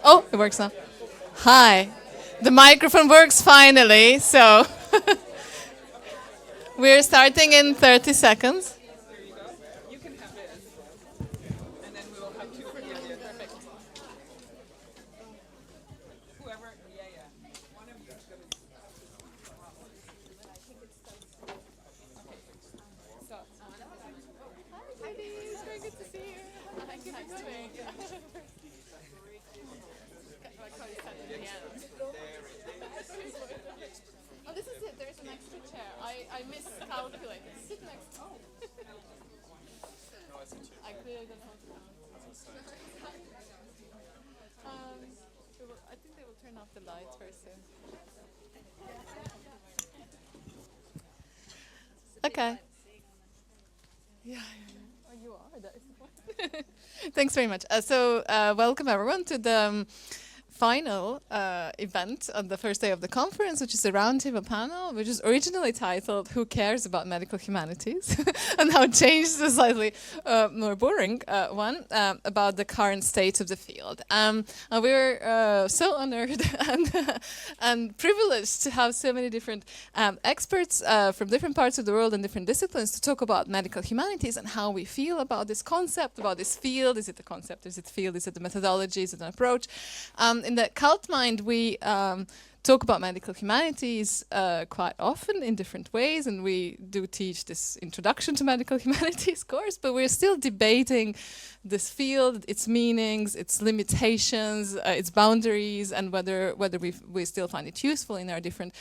Oh, it works now. Hi. The microphone works finally, so we're starting in 30 seconds. Oh, this is it. There's an extra chair. I miscalculated. Sit next. Oh. I clearly don't know how to pronounce it. I think they will turn off the lights very soon. Okay. Yeah. Oh, you are. That is the point. Thanks very much. Welcome everyone to the final event on the first day of the conference, which is a roundtable panel, which is originally titled "Who Cares About Medical Humanities?" and now changed to a slightly more boring one about the current state of the field. We're so honored and privileged to have so many different experts from different parts of the world and different disciplines to talk about medical humanities and how we feel about this concept, about this field. Is it a concept? Is it a field? Is it a methodology? Is it an approach? In the Cultmind, we talk about medical humanities quite often in different ways, and we do teach this introduction to medical humanities course, but we're still debating this field, its meanings, its limitations, its boundaries, and whether we still find it useful in our different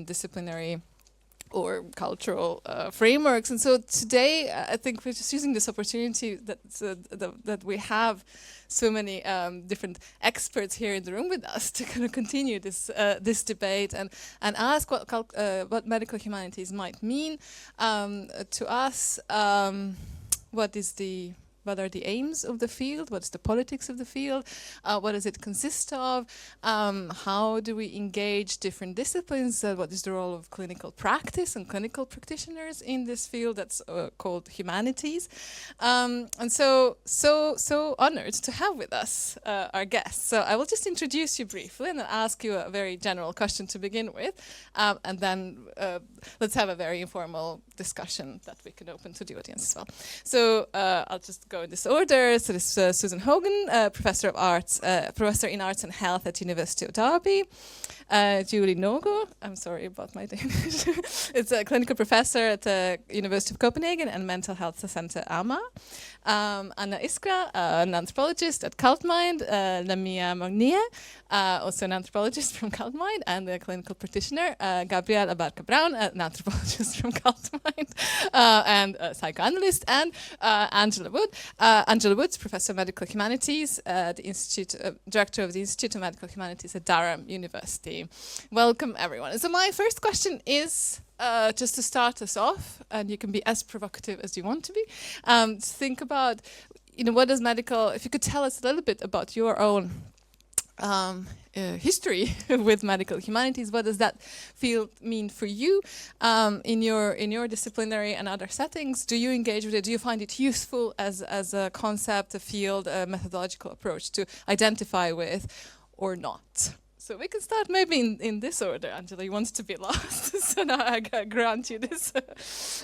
disciplinary or cultural frameworks. And so today, I think we're just using this opportunity that we have so many different experts here in the room with us to kind of continue this debate and ask what medical humanities might mean to us. What are the aims of the field? What's the politics of the field? What does it consist of? How do we engage different disciplines? What is the role of clinical practice and clinical practitioners in this field that's called humanities? And so honored to have with us our guests. So I will just introduce you briefly and then ask you a very general question to begin with. And then let's have a very informal discussion that we can open to the audience as well. So I'll just go in this order. So this is Susan Hogan, professor in arts and health at University of Derby. Julie Nordgaard, I'm sorry about my Danish. It's a clinical professor at the University of Copenhagen and mental health center Amager. Iskra, an anthropologist at Cultmind. Lamia Moghnieh, also an anthropologist from Cultmind and a clinical practitioner. Gabriel Abarca-Brown, an anthropologist from Cultmind and a psychoanalyst. And Angela Woods, professor of medical humanities, director of the Institute of Medical Humanities at Durham University. Welcome, everyone. So my first question is, just to start us off, and you can be as provocative as you want to be, to think about, what does if you could tell us a little bit about your own history with medical humanities. What does that field mean for you in your disciplinary and other settings? Do you engage with it? Do you find it useful as a concept, a field, a methodological approach to identify with, or not? So we can start maybe in this order. Angela, you want to be last, so now I grant you this.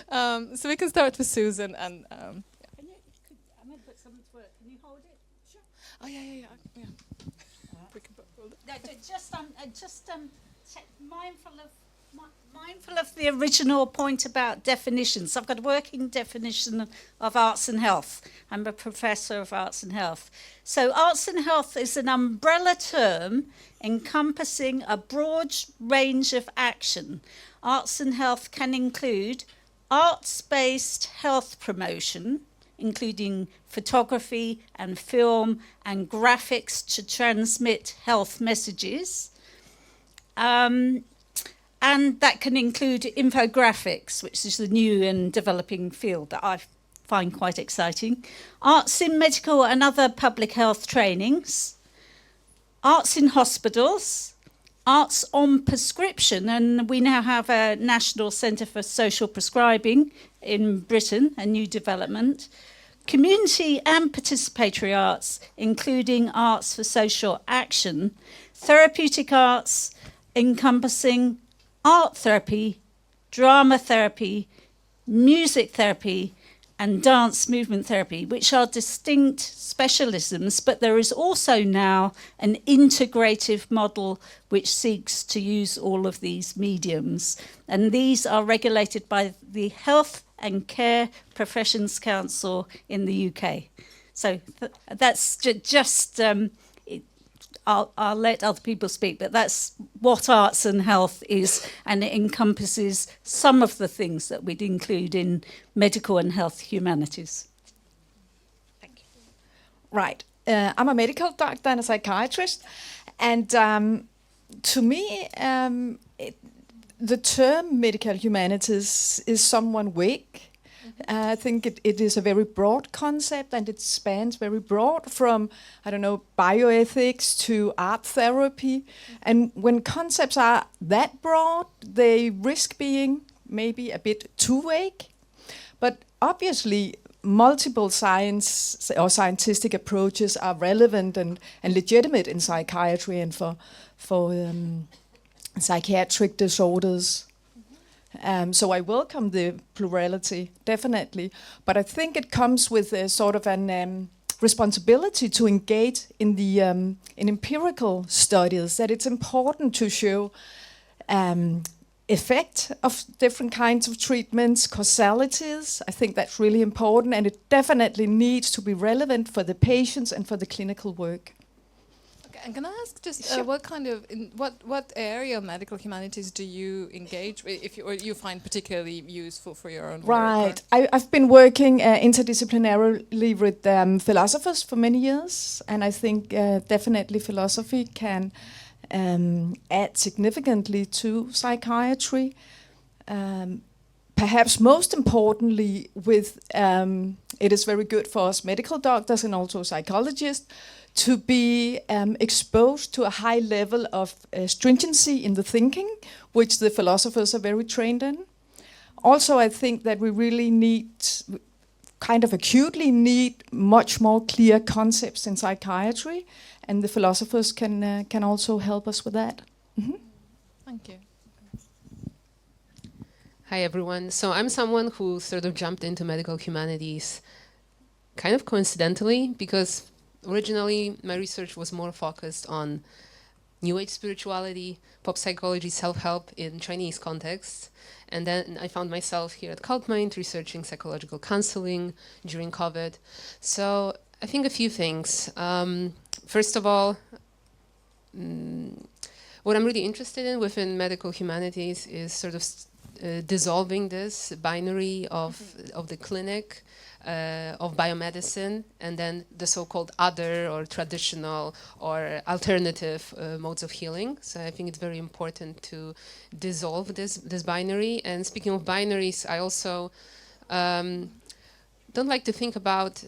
So we can start with Susan and. I'm going to put something to work. Can you hold it? Sure. Oh yeah. We can hold it. No, just mindful of the original point about definitions. I've got a working definition of arts and health. I'm a professor of arts and health. So arts and health is an umbrella term encompassing a broad range of action. Arts and health can include arts-based health promotion, including photography and film and graphics to transmit health messages. And that can include infographics, which is the new and developing field that I find quite exciting. Arts in medical and other public health trainings. Arts in hospitals. Arts on prescription, and we now have a National Centre for Social Prescribing in Britain, a new development. community and participatory arts, including arts for social action, therapeutic arts encompassing art therapy, drama therapy, music therapy, and dance movement therapy, which are distinct specialisms, but there is also now an integrative model which seeks to use all of these mediums. And these are regulated by the Health and Care Professions Council in the UK. So that's just, I'll let other people speak, but that's what arts and health is, and it encompasses some of the things that we'd include in medical and health humanities. Thank you. Right. I'm a medical doctor and a psychiatrist, and to me, the term medical humanities is somewhat vague. I think it is a very broad concept, and it spans very broad from, I don't know, bioethics to art therapy. And when concepts are that broad, they risk being maybe a bit too vague. But obviously, multiple science or scientific approaches are relevant and legitimate in psychiatry and for psychiatric disorders. So I welcome the plurality, definitely. But I think it comes with a sort of an responsibility to engage in the in empirical studies, that it's important to show effect of different kinds of treatments, causalities. I think that's really important, and it definitely needs to be relevant for the patients and for the clinical work. And can I ask just Sure. what kind of what area of medical humanities do you engage with, if you find particularly useful for your own work? Right. I've been working interdisciplinarily with philosophers for many years, and I think definitely philosophy can add significantly to psychiatry. Perhaps most importantly, with it is very good for us medical doctors and also psychologists to be exposed to a high level of stringency in the thinking, which the philosophers are very trained in. Also, I think that we really need, kind of acutely need, much more clear concepts in psychiatry, and the philosophers can also help us with that. Mm-hmm. Thank you. Hi everyone. So I'm someone who sort of jumped into medical humanities kind of coincidentally, because originally my research was more focused on New Age spirituality, pop psychology, self-help in Chinese contexts. And then I found myself here at Cultmind researching psychological counseling during COVID. So I think a few things. First of all, what I'm really interested in within medical humanities is sort of dissolving this binary of the clinic, of biomedicine, and then the so-called other or traditional or alternative modes of healing. So I think it's very important to dissolve this binary. And speaking of binaries, I also don't like to think about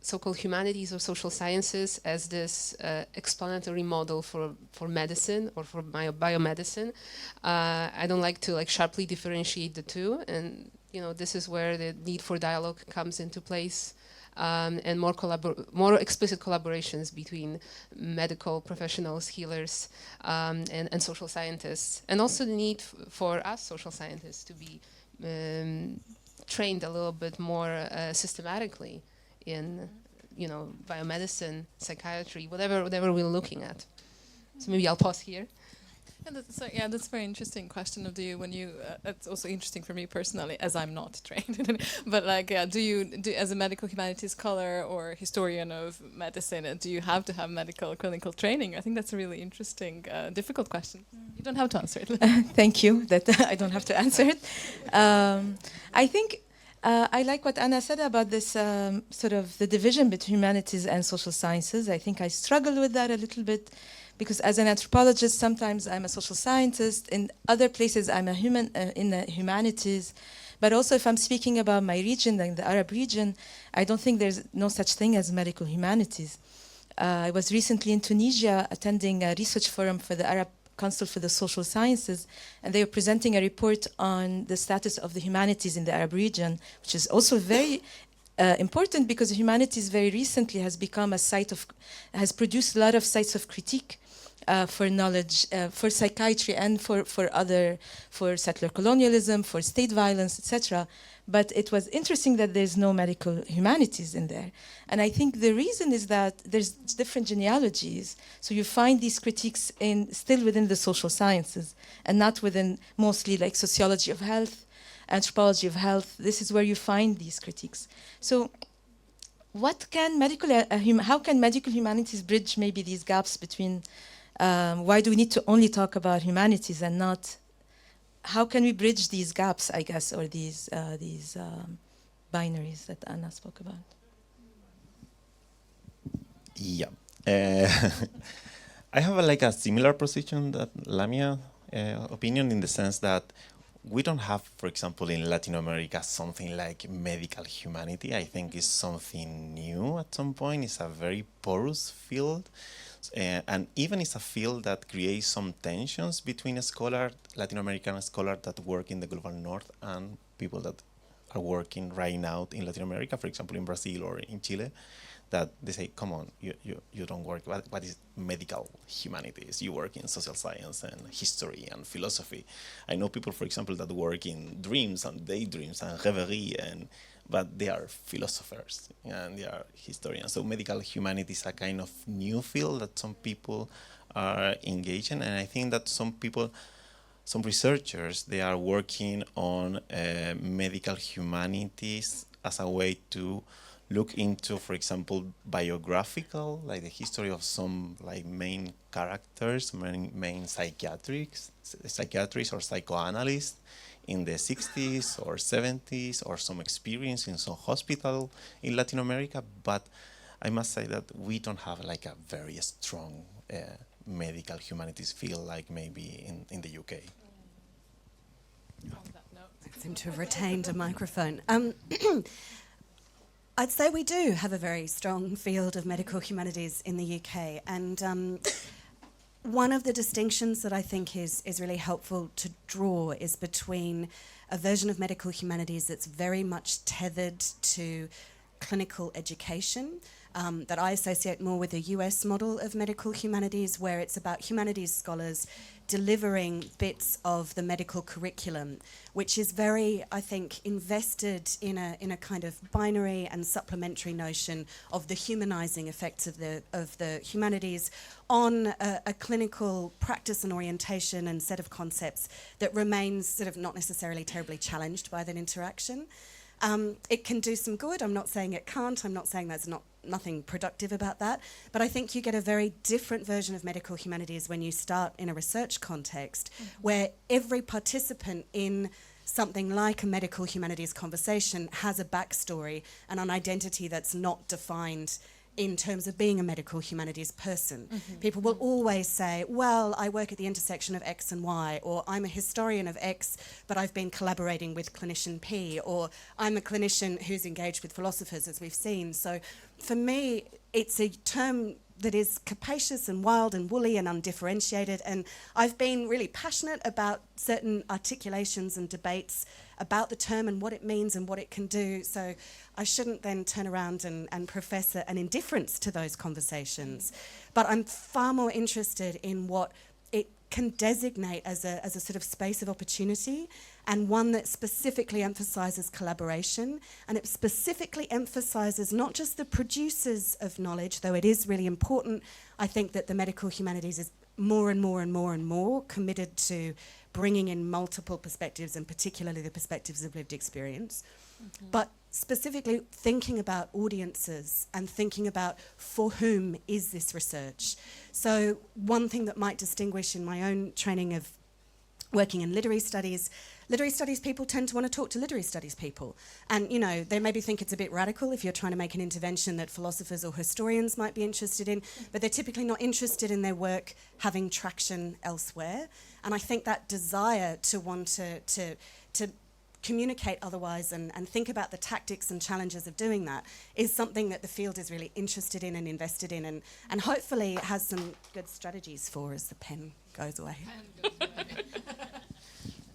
so-called humanities or social sciences as this explanatory model for medicine or for biomedicine. I don't like to sharply differentiate the two, and this is where the need for dialogue comes into place, and more explicit collaborations between medical professionals, healers, and social scientists, and also the need for us social scientists to be trained a little bit more systematically in biomedicine, psychiatry, whatever we're looking at. So maybe I'll pause here. And that's a very interesting question of you. When you, it's also interesting for me personally, as I'm not trained. But do you, as a medical humanities scholar or historian of medicine, do you have to have medical clinical training? I think that's a really interesting, difficult question. You don't have to answer it. Thank you that I don't have to answer it. I think I like what Anna said about this sort of the division between humanities and social sciences. I think I struggle with that a little bit, because as an anthropologist, sometimes I'm a social scientist. In other places, I'm a in the humanities. But also, if I'm speaking about my region, like the Arab region, I don't think there's no such thing as medical humanities. I was recently in Tunisia attending a research forum for the Arab Council for the Social Sciences, and they were presenting a report on the status of the humanities in the Arab region, which is also very important because humanities very recently has become a site of, has produced a lot of sites of critique for knowledge, for psychiatry and for settler colonialism, for state violence, etc. But it was interesting that there's no medical humanities in there. And I think the reason is that there's different genealogies. So you find these critiques still within the social sciences and not within mostly like sociology of health, anthropology of health. This is where you find these critiques. So what can how can medical humanities bridge maybe these gaps between, why do we need to only talk about humanities and not, how can we bridge these gaps, I guess, or these binaries that Anna spoke about? Yeah. I have like a similar position that Lamia opinion, in the sense that we don't have, for example, in Latin America, something like medical humanity. I think it's something new at some point. It's a very porous field. And even it's a field that creates some tensions between a scholar, Latin American scholars that work in the global north and people that are working right now in Latin America, for example, in Brazil or in Chile, that they say, come on, you don't work, what is medical humanities? You work in social science and history and philosophy. I know people, for example, that work in dreams and daydreams and reverie, but they are philosophers and they are historians. So medical humanities is a kind of new field that some people are engaged in, and I think that some people, some researchers, they are working on medical humanities as a way to look into, for example, biographical, like the history of some like main characters, main psychiatrists or psychoanalysts in the 60s or 70s, or some experience in some hospital in Latin America. But I must say that we don't have like a very strong medical humanities field like maybe in the UK. I seem to have retained a microphone. I'd say we do have a very strong field of medical humanities in the UK, and one of the distinctions that I think is really helpful to draw is between a version of medical humanities that's very much tethered to clinical education, that I associate more with the US model of medical humanities, where it's about humanities scholars delivering bits of the medical curriculum, which is very, I think, invested in a kind of binary and supplementary notion of the humanizing effects of the humanities on a clinical practice and orientation and set of concepts that remains sort of not necessarily terribly challenged by that interaction. It can do some good. I'm not saying it can't. I'm not saying there's nothing productive about that. But I think you get a very different version of medical humanities when you start in a research context, where every participant in something like a medical humanities conversation has a backstory and an identity that's not defined in terms of being a medical humanities person. People will always say, well, I work at the intersection of X and Y, or I'm a historian of X, but I've been collaborating with clinician P, or I'm a clinician who's engaged with philosophers, as we've seen. So for me, it's a term that is capacious and wild and woolly and undifferentiated, and I've been really passionate about certain articulations and debates about the term and what it means and what it can do. So I shouldn't then turn around and profess an indifference to those conversations. But I'm far more interested in what it can designate as a sort of space of opportunity, and one that specifically emphasises collaboration, and it specifically emphasises not just the producers of knowledge, though it is really important. I think that the medical humanities is more and more and more and more committed to bringing in multiple perspectives, and particularly the perspectives of lived experience. But specifically thinking about audiences and thinking about for whom is this research. So one thing that might distinguish in my own training of working in literary studies people tend to want to talk to literary studies people. And, you know, they maybe think it's a bit radical if you're trying to make an intervention that philosophers or historians might be interested in, but they're typically not interested in their work having traction elsewhere. And I think that desire to want to communicate otherwise and think about the tactics and challenges of doing that is something that the field is really interested in and invested in, and hopefully has some good strategies for as the pen goes away.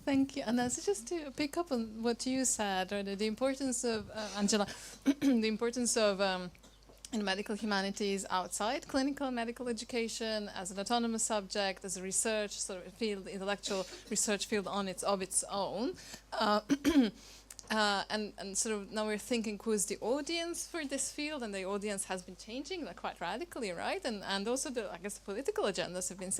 Thank you. And that's just to pick up on what you said, or the importance of, Angela, the importance of in medical humanities outside clinical medical education as an autonomous subject, as a research sort of field, intellectual research field of its own. And sort of now we're thinking who's the audience for this field, and the audience has been changing quite radically, right? And also I guess the political agendas have been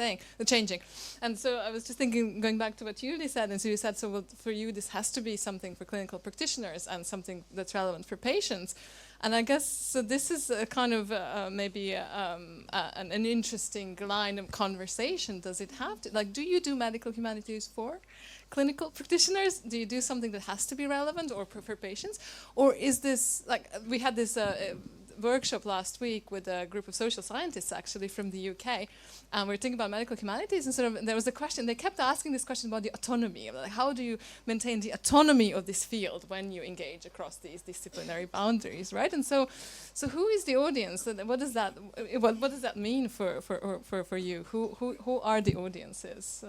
changing. And so I was just thinking, going back to what Julie said, and so you said, so well, for you this has to be something for clinical practitioners and something that's relevant for patients. And I guess so this is a kind of maybe an interesting line of conversation. Does it have to, do you do medical humanities for clinical practitioners? Do you do something that has to be relevant or for patients? Or is this, we had this workshop last week with a group of social scientists actually from the UK, and we were thinking about medical humanities, and sort of there was a question, they kept asking this question about the autonomy, how do you maintain the autonomy of this field when you engage across these disciplinary boundaries, right? And so who is the audience? What does that mean for you? Who are the audiences?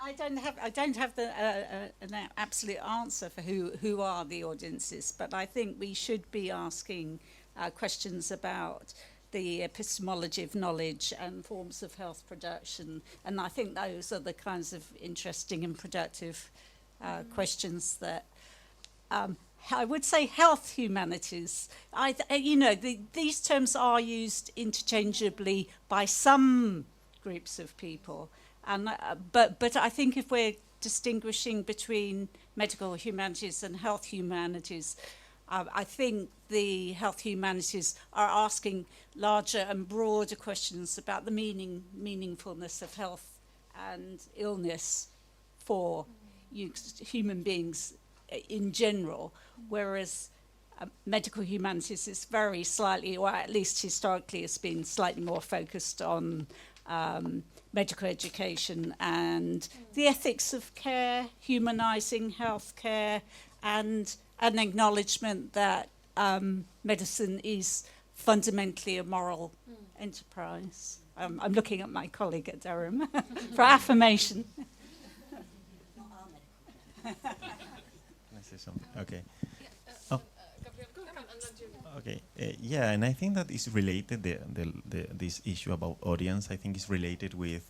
I don't have an absolute answer for who are the audiences, but I think we should be asking questions about the epistemology of knowledge and forms of health production, and I think those are the kinds of interesting and productive questions that I would say health humanities. These terms are used interchangeably by some groups of people, and but I think if we're distinguishing between medical humanities and health humanities, I think the health humanities are asking larger and broader questions about the meaningfulness of health and illness for human beings in general, whereas medical humanities is very slightly, or at least historically, has been slightly more focused on medical education and the ethics of care, humanising healthcare, and an acknowledgement that medicine is fundamentally a moral enterprise. I'm looking at my colleague at Durham for affirmation. Can I say something? Okay. Okay. Yeah, and I think that is related. This issue about audience, I think, is related with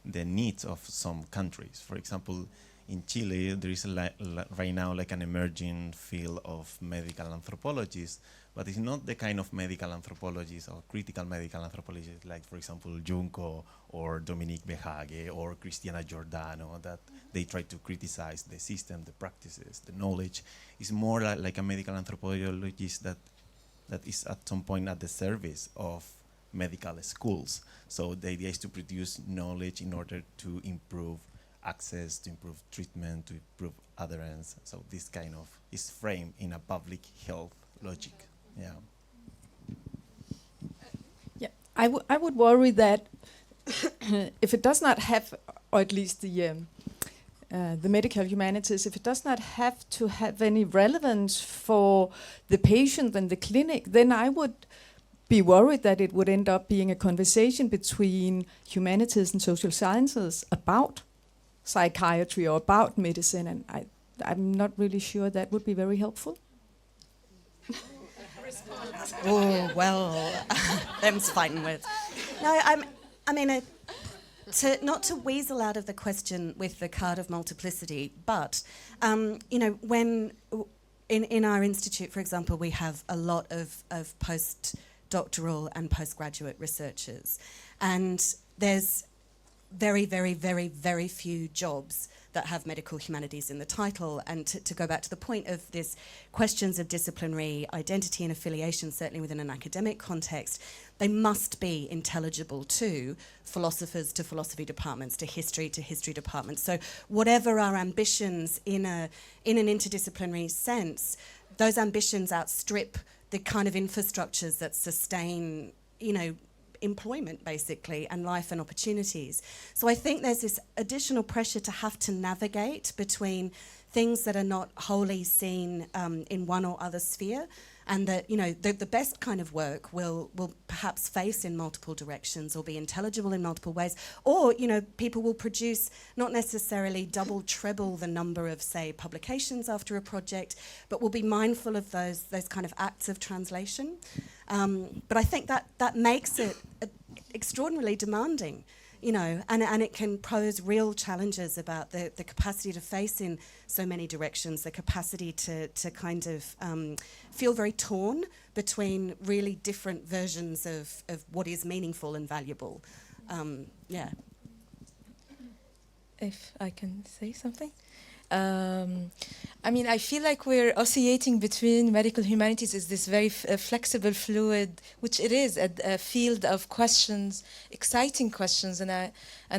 the needs of some countries. For example, in Chile, there is right now an emerging field of medical anthropologists, but it's not the kind of medical anthropologists or critical medical anthropologists like, for example, Junco or Dominique Behage or Cristiana Giordano, that they try to criticize the system, the practices, the knowledge. It's more like a medical anthropologist that is at some point at the service of medical schools. So the idea is to produce knowledge in order to improve access, to improve treatment, to improve adherence. So this kind of is framed in a public health logic. Yeah. Yeah, I would worry that if it does not have, or at least the medical humanities, if it does not have to have any relevance for the patient and the clinic, then I would be worried that it would end up being a conversation between humanities and social sciences about psychiatry or about medicine, and I'm not really sure that would be very helpful. Oh, well, them's fighting words. No, I mean, not to weasel out of the question with the card of multiplicity, but, when in our institute, for example, we have a lot of postdoctoral and postgraduate researchers, and there's very, very, very, very few jobs that have medical humanities in the title. And to go back to the point of this questions of disciplinary identity and affiliation, certainly within an academic context, they must be intelligible to philosophers, to philosophy departments, to history departments. So whatever our ambitions in an interdisciplinary sense, those ambitions outstrip the kind of infrastructures that sustain, employment basically, and life and opportunities. So I think there's this additional pressure to have to navigate between things that are not wholly seen in one or other sphere, and that, you know, the best kind of work will perhaps face in multiple directions or be intelligible in multiple ways, or, you know, people will produce not necessarily double, treble the number of, say, publications after a project, but will be mindful of those kind of acts of translation. But I think that makes it extraordinarily demanding, you know, and it can pose real challenges about the capacity to face in so many directions, the capacity to kind of feel very torn between really different versions of what is meaningful and valuable. Yeah. If I can say something. I mean, I feel like we're oscillating between medical humanities is this very flexible, fluid, which it is, a field of questions, exciting questions, and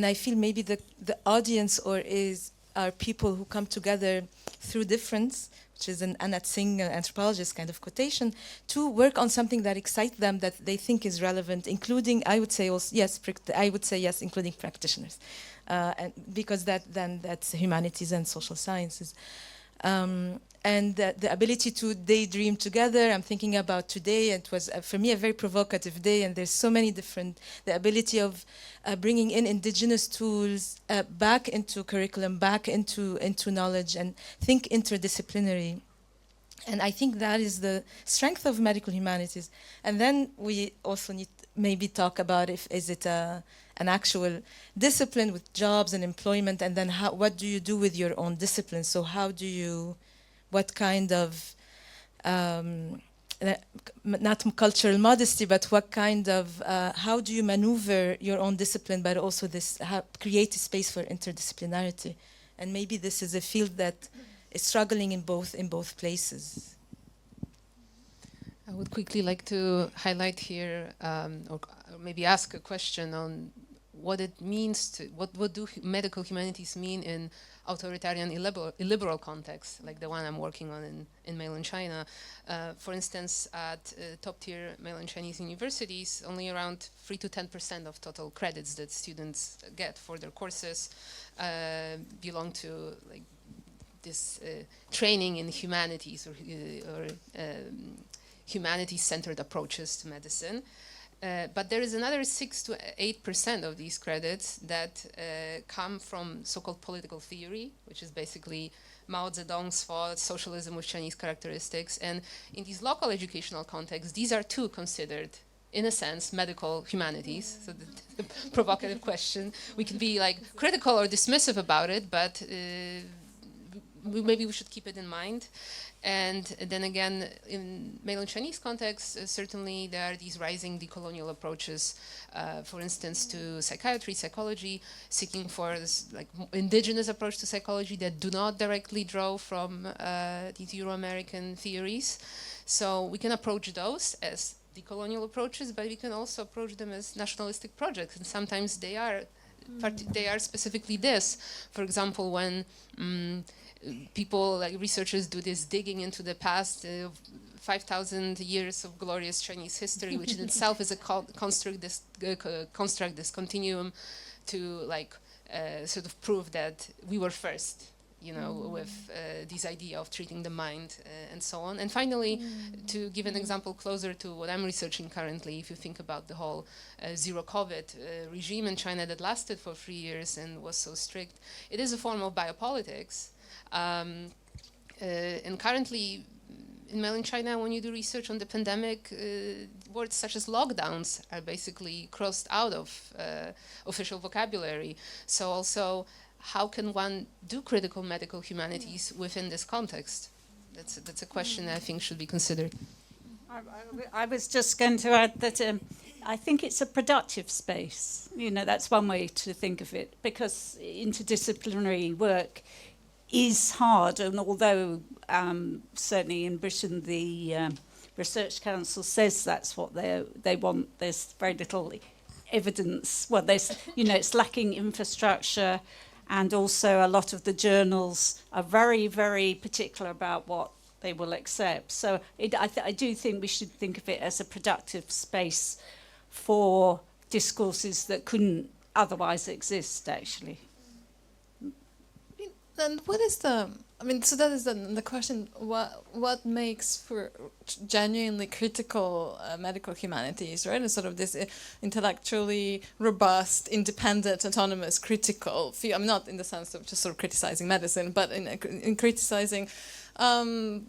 I feel maybe the audience are people who come together through difference, which is an Anat Singh anthropologist kind of quotation, to work on something that excites them, that they think is relevant, including, I would say also, yes, including practitioners. And because that's humanities and social sciences. And the ability to daydream together. I'm thinking about today. It was, for me, a very provocative day, and there's so many different, the ability of bringing in indigenous tools back into curriculum, back into knowledge, and think interdisciplinary. And I think that is the strength of medical humanities. And then we also need to maybe talk about is it an actual discipline with jobs and employment, and then what do you do with your own discipline? So what kind of, not cultural modesty, but what kind of, how do you maneuver your own discipline, but also create a space for interdisciplinarity? And maybe this is a field that is struggling in both places. I would quickly like to highlight here, or maybe ask a question on what it means what do medical humanities mean in authoritarian illiberal contexts, like the one I'm working on in mainland China. For instance, at top-tier mainland Chinese universities, only around 3 to 10% of total credits that students get for their courses belong to like this training in humanities or humanities-centered approaches to medicine. But there is another 6 to 8% of these credits that come from so-called political theory, which is basically Mao Zedong's thought, socialism with Chinese characteristics. And in these local educational contexts, these are too considered, in a sense, medical humanities. So the provocative question, we can be like critical or dismissive about it, but maybe we should keep it in mind. And then again, in mainland Chinese context, certainly there are these rising decolonial approaches, for instance, to psychiatry, psychology, seeking for this like indigenous approach to psychology that do not directly draw from these Euro-American theories. So we can approach those as decolonial approaches, but we can also approach them as nationalistic projects, and sometimes they are specifically this. For example, when people, like researchers, do this digging into the past, 5,000 years of glorious Chinese history, which in itself is a construct, this continuum to like sort of prove that we were first, you know, with this idea of treating the mind and so on. And finally, to give an example closer to what I'm researching currently, if you think about the whole zero COVID regime in China that lasted for 3 years and was so strict, it is a form of biopolitics. And currently, in mainland China, when you do research on the pandemic, words such as lockdowns are basically crossed out of official vocabulary. So also, how can one do critical medical humanities within this context? That's a question that I think should be considered. I was just going to add that I think it's a productive space. You know, that's one way to think of it, because interdisciplinary work is hard, and although certainly in Britain the Research Council says that's what they want, there's very little evidence. Well, there's, you know, it's lacking infrastructure, and also a lot of the journals are very, very particular about what they will accept. So I do think we should think of it as a productive space for discourses that couldn't otherwise exist, actually. And what is the I mean, so that is the question: what makes for genuinely critical medical humanities, right? And sort of this intellectually robust, independent, autonomous, critical field. I'm not in the sense of just sort of criticizing medicine, but in criticizing, having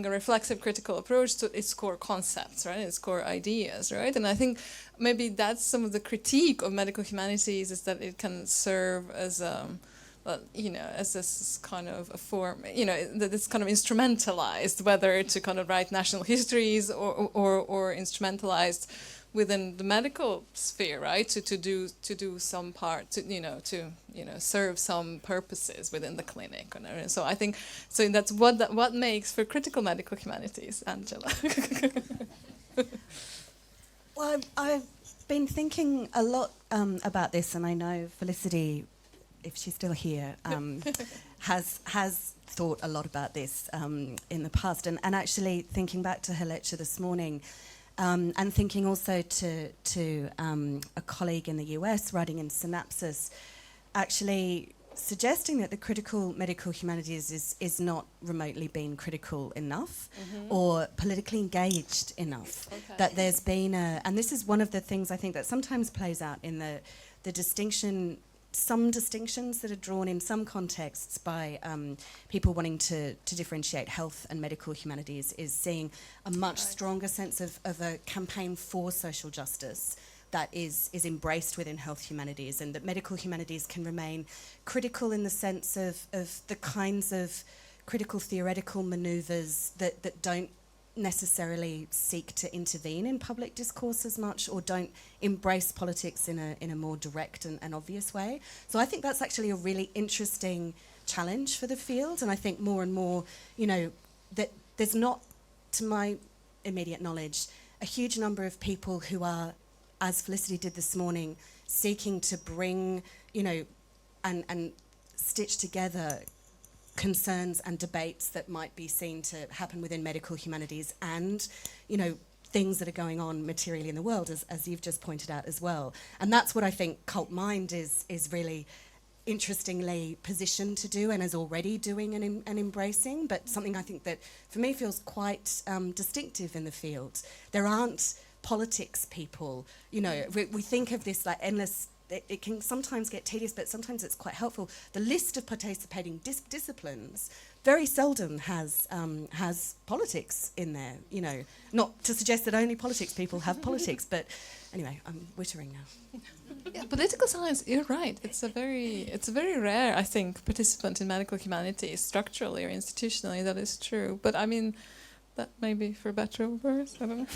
a reflexive, critical approach to its core concepts, right? Its core ideas, right? And I think maybe that's some of the critique of medical humanities, is that it can serve as as this kind of a form, that it's kind of instrumentalized, whether to kind of write national histories or instrumentalized within the medical sphere, right? To do some part, to serve some purposes within the clinic. So I think that's what makes for critical medical humanities, Angela. Well, I've been thinking a lot about this, and I know Felicity, if she's still here, has thought a lot about this in the past, and actually thinking back to her lecture this morning, and thinking also to a colleague in the US writing in Synapsis, actually suggesting that the critical medical humanities is not remotely being critical enough or politically engaged enough. Okay. That there's been and this is one of the things I think that sometimes plays out in the distinction, some distinctions that are drawn in some contexts by people wanting to differentiate health and medical humanities, is seeing a much stronger sense of a campaign for social justice that is embraced within health humanities, and that medical humanities can remain critical in the sense of the kinds of critical theoretical manoeuvres that don't necessarily seek to intervene in public discourse as much, or don't embrace politics in a more direct and obvious way. So I think that's actually a really interesting challenge for the field, and I think more and more, that there's not, to my immediate knowledge, a huge number of people who are, as Felicity did this morning, seeking to bring, and stitch together concerns and debates that might be seen to happen within medical humanities and, things that are going on materially in the world, as you've just pointed out as well. And that's what I think Cultmind is really interestingly positioned to do, and is already doing and embracing, but something I think that for me feels quite distinctive in the field. There aren't politics people, we think of this like endless, it can sometimes get tedious, but sometimes it's quite helpful. The list of participating disciplines very seldom has politics in there, not to suggest that only politics people have politics, but anyway, I'm wittering now. Yeah, political science, you're right. It's a very rare, I think, participant in medical humanities, structurally or institutionally. That is true. But I mean, that may be for better or worse. I don't know.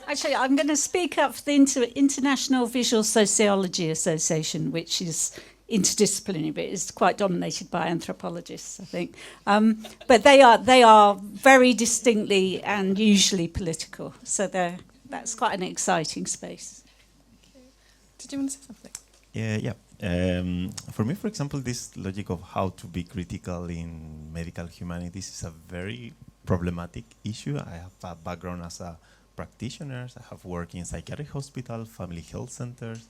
Actually, I'm going to speak up for the International Visual Sociology Association, which is interdisciplinary, but is quite dominated by anthropologists, I think. But they are very distinctly and usually political. So that's quite an exciting space. Okay. Did you want to say something? Yeah. For me, for example, this logic of how to be critical in medical humanities is a very problematic issue. I have a background as a practitioner. I have worked in psychiatric hospital, family health centers,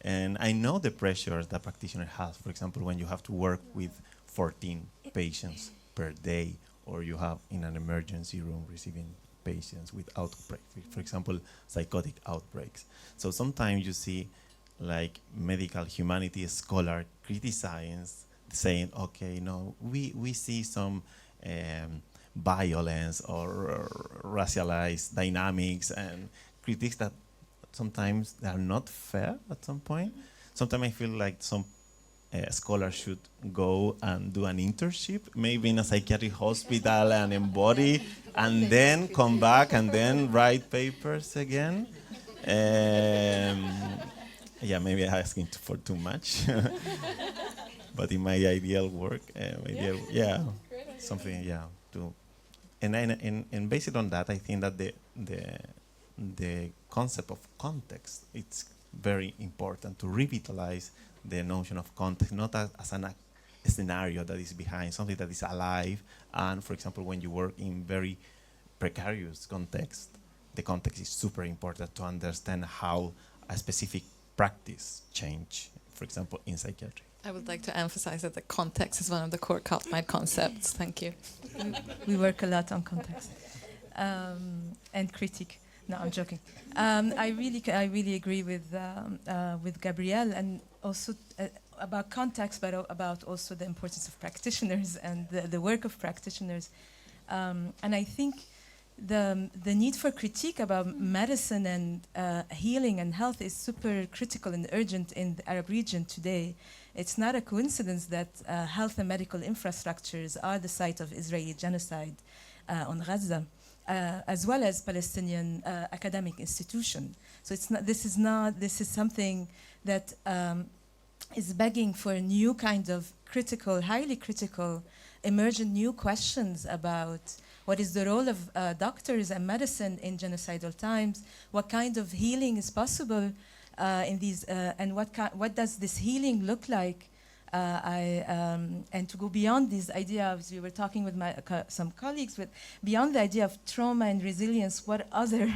and I know the pressures that practitioner has. For example, when you have to work with 14 patients per day, or you have in an emergency room receiving patients with outbreaks, for example, psychotic outbreaks. So sometimes you see like medical humanities scholar criticizing, saying, okay, no, we see some violence or racialized dynamics and critiques that sometimes they are not fair at some point. Sometimes I feel like some scholars should go and do an internship, maybe in a psychiatric hospital and embody, and then come back and then write papers again. Yeah, maybe I'm asking for too much. But in my ideal work, something, to. And based on that, I think that the concept of context, it's very important to revitalize the notion of context, not as a scenario that is behind, something that is alive. And for example, when you work in very precarious context, the context is super important to understand how a specific practice change, for example, in psychiatry. I would like to emphasize that the context is one of the core Cultmind concepts. Thank you. We work a lot on context and critique. No, I'm joking. I really agree with Gabriel, and also about context, but about also the importance of practitioners and the work of practitioners. And I think the need for critique about medicine and healing and health is super critical and urgent in the Arab region today. It's not a coincidence that health and medical infrastructures are the site of Israeli genocide on Gaza, as well as Palestinian academic institution. So it's not. This is something that is begging for a new kind of critical, highly critical, emergent new questions about what is the role of doctors and medicine in genocidal times, what kind of healing is possible in these, and what does this healing look like? And to go beyond these ideas, we were talking with some colleagues, but beyond the idea of trauma and resilience, what other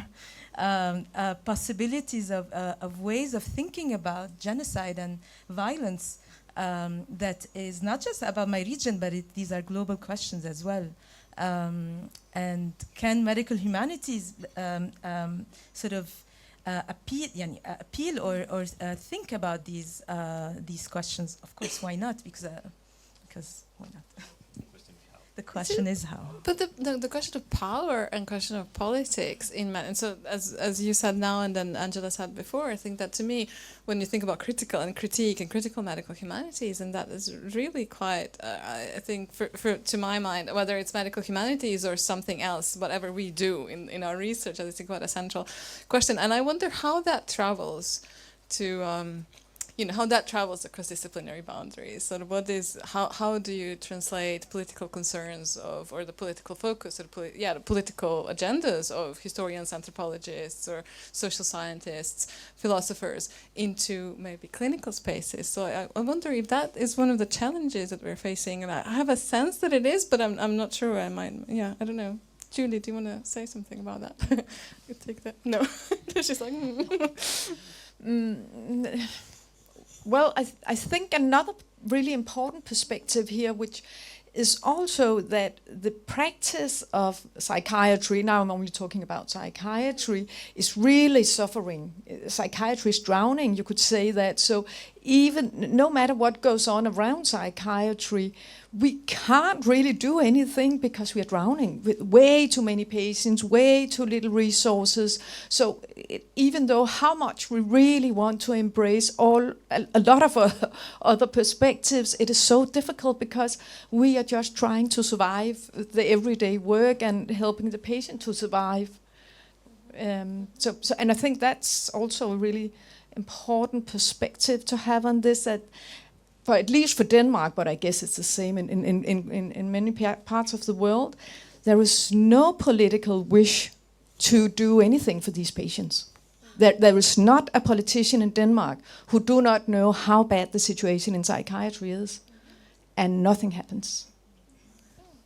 possibilities of ways of thinking about genocide and violence that is not just about my region, but these are global questions as well. And can medical humanities sort of appeal or think about these questions? Of course, why not? Because why not? The question is how. But the question of power and question of politics and so as you said now and then Angela said before, I think that to me, when you think about critical and critique and critical medical humanities, and that is really quite, I think to my mind, whether it's medical humanities or something else, whatever we do in our research, I think quite a central question. And I wonder how that travels to how that travels across disciplinary boundaries. So how do you translate political concerns or the political focus or the political agendas of historians, anthropologists, or social scientists, philosophers into maybe clinical spaces? So I wonder if that is one of the challenges that we're facing, and I have a sense that it is, but I'm not sure. I don't know. Julie, do you want to say something about that? You take that. No, she's like. Well, I think another really important perspective here, which is also that the practice of psychiatry, now I'm only talking about psychiatry, is really suffering. Psychiatry is drowning, you could say that. So even no matter what goes on around psychiatry, we can't really do anything because we are drowning with way too many patients, way too little resources. So even though how much we really want to embrace a lot of other perspectives, it is so difficult because we are just trying to survive the everyday work and helping the patient to survive. And I think that's also a really important perspective to have on this, that at least for Denmark, but I guess it's the same in many parts of the world, there is no political wish to do anything for these patients. There is not a politician in Denmark who do not know how bad the situation in psychiatry is, and nothing happens.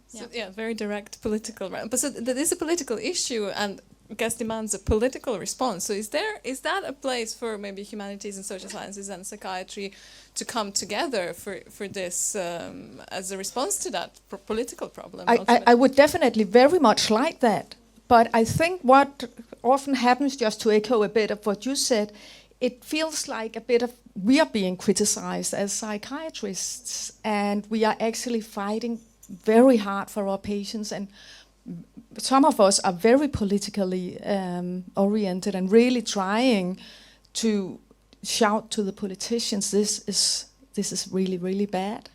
So, very direct political. But so that is a political issue, and I guess demands a political response. So is that a place for maybe humanities and social sciences and psychiatry to come together for this as a response to that political problem? I would definitely very much like that. But I think what often happens, just to echo a bit of what you said, it feels like a bit of we are being criticized as psychiatrists, and we are actually fighting very hard for our patients, and some of us are very politically oriented and really trying to shout to the politicians, this is really, really bad.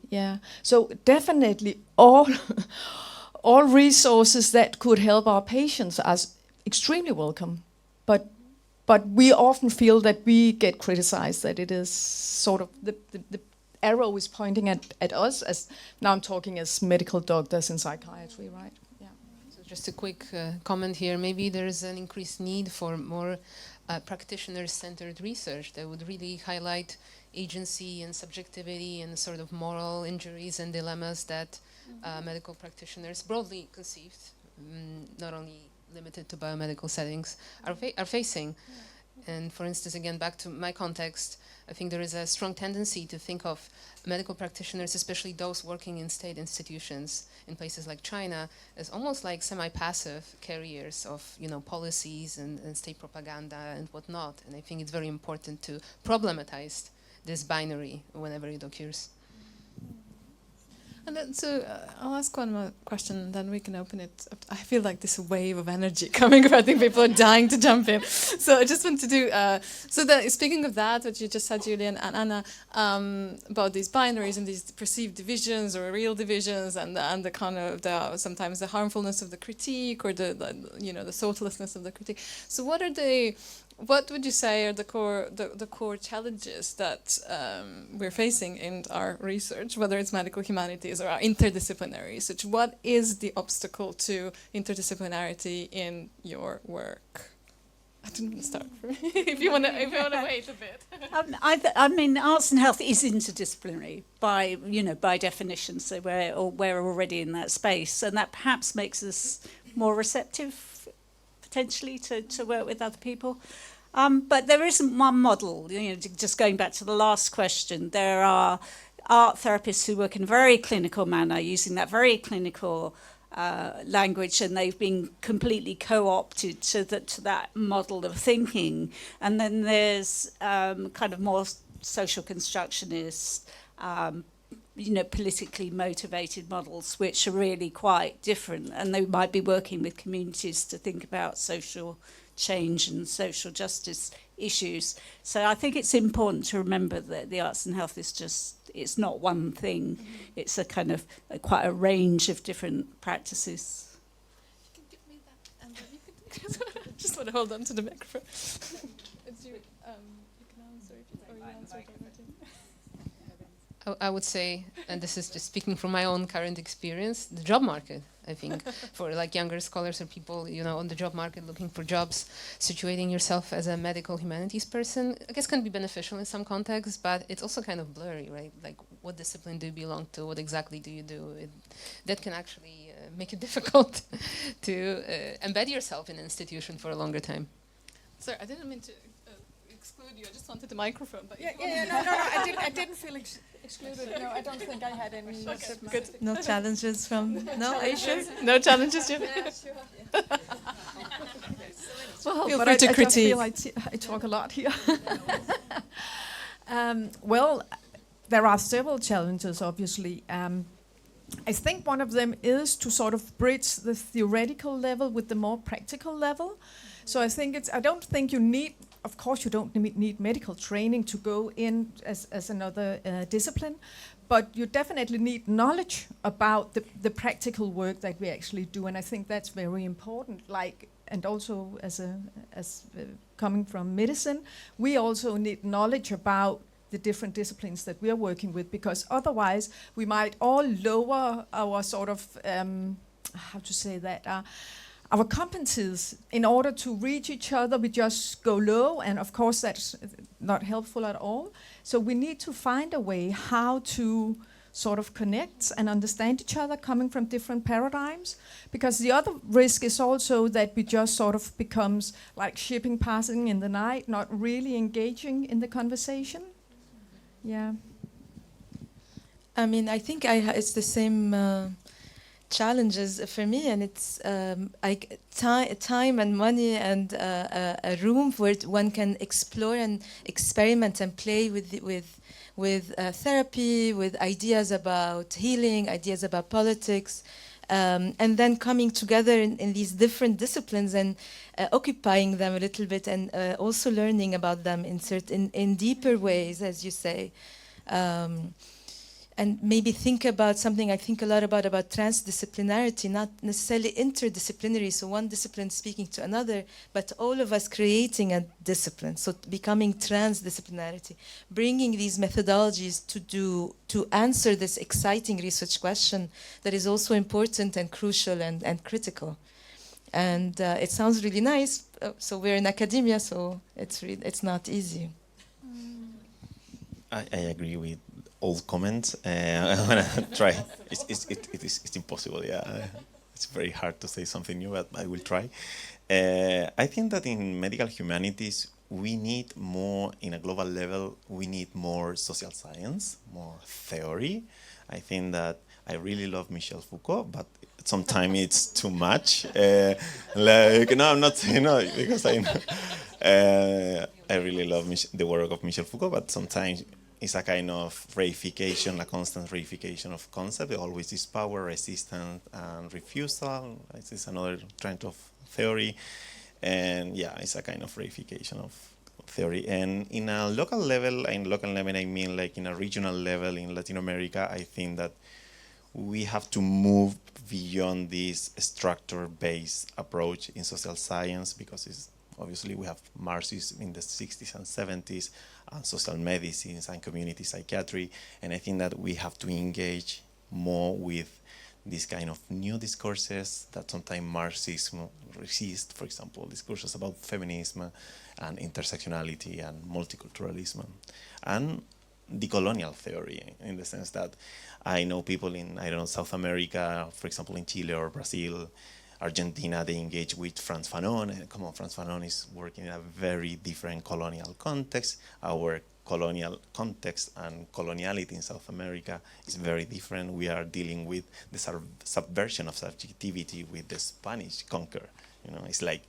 Yeah. So definitely all resources that could help our patients are extremely welcome. But we often feel that we get criticized, that it is sort of the arrow is pointing at us, as now I'm talking as medical doctors in psychiatry, right? Yeah. So just a quick comment here. Maybe there is an increased need for more practitioner-centered research that would really highlight agency and subjectivity and sort of moral injuries and dilemmas that medical practitioners, broadly conceived, not only limited to biomedical settings, are facing. And for instance, again, back to my context, I think there is a strong tendency to think of medical practitioners, especially those working in state institutions in places like China, as almost like semi-passive carriers of, you know, policies and state propaganda and whatnot. And I think it's very important to problematize this binary whenever it occurs. And then, so I'll ask one more question, and then we can open it up. I feel like this wave of energy coming. I think people are dying to jump in. So I just want to do. So that, speaking of that, what you just said, Julian and Anna, about these binaries and these perceived divisions or real divisions, and the kind of sometimes the harmfulness of the critique or the you know, the soullessness of the critique. So what are they? What would you say are the core challenges that we're facing in our research, whether it's medical humanities or our interdisciplinary research? What is the obstacle to interdisciplinarity in your work? I didn't want to start. if you want to wait a bit. I mean, arts and health is interdisciplinary by definition. So we're already in that space, and that perhaps makes us more receptive, potentially, to work with other people. But there isn't one model. You know, just going back to the last question, there are art therapists who work in a very clinical manner, using that very clinical language, and they've been completely co-opted to that model of thinking. And then there's kind of more social constructionist, politically motivated models, which are really quite different, and they might be working with communities to think about social change and social justice issues. So I think it's important to remember that the arts and health it's not one thing. Mm-hmm. It's a kind of quite a range of different practices. You can give me that, and then you can just want to hold on to the microphone. It's you. You can answer it, or you answer it. I would say, and this is just speaking from my own current experience, the job market, I think, for like younger scholars or people, you know, on the job market looking for jobs, situating yourself as a medical humanities person, I guess can be beneficial in some contexts, but it's also kind of blurry, right? Like, what discipline do you belong to? What exactly do you do? That can actually make it difficult to embed yourself in an institution for a longer time. Sorry, I didn't mean to exclude you. I just wanted the microphone. But No, I didn't feel excluded. No, I don't think I had any. Okay, good. No challenges from. No, are you sure? No challenges, Jim? Yeah, sure. Well, Feel but free I to just critique. feel I talk a lot here. Well, there are several challenges, obviously. I think one of them is to sort of bridge the theoretical level with the more practical level. So I think I don't think you need, of course you don't need medical training to go in as another discipline, but you definitely need knowledge about the practical work that we actually do, and I think that's very important. And also as coming from medicine, we also need knowledge about the different disciplines that we are working with, because otherwise we might all lower our sort of, our competencies in order to reach each other. We just go low, and of course that's not helpful at all. So we need to find a way how to sort of connect and understand each other coming from different paradigms, because the other risk is also that we just sort of becomes like shipping passing in the night, not really engaging in the conversation. Yeah. I mean, I think it's the same challenges for me, and it's time and money and a room where one can explore and experiment and play with therapy, with ideas about healing, ideas about politics, and then coming together in these different disciplines and occupying them a little bit, and also learning about them in deeper ways, as you say. And maybe think about something I think a lot about transdisciplinarity, not necessarily interdisciplinary, so one discipline speaking to another, but all of us creating a discipline, so becoming transdisciplinarity, bringing these methodologies to answer this exciting research question that is also important and crucial and critical. And it sounds really nice, so we're in academia, so it's not easy. I agree with all comments. I'm gonna try. It's impossible. Yeah, it's very hard to say something new, but I will try. I think that in medical humanities we need more, in a global level, we need more social science, more theory. I think that I really love Michel Foucault, but sometimes it's too much. No, I'm not saying no, because I know. I really love the work of Michel Foucault, but sometimes it's a kind of reification, a constant reification of concept. There always is power, resistance, and refusal. This is another trend of theory. And yeah, it's a kind of reification of theory. And in a local level, I mean like in a regional level in Latin America, I think that we have to move beyond this structure-based approach in social science, because obviously we have Marxism in the 60s and 70s, and social medicines and community psychiatry, and I think that we have to engage more with this kind of new discourses that sometimes Marxism resists, for example, discourses about feminism and intersectionality and multiculturalism, and decolonial theory, in the sense that I know people in, I don't know, South America, for example, in Chile or Brazil, Argentina, they engage with Frantz Fanon, and come on, Frantz Fanon is working in a very different colonial context. Our colonial context and coloniality in South America is very different. We are dealing with the subversion of subjectivity with the Spanish conqueror. You know, it's like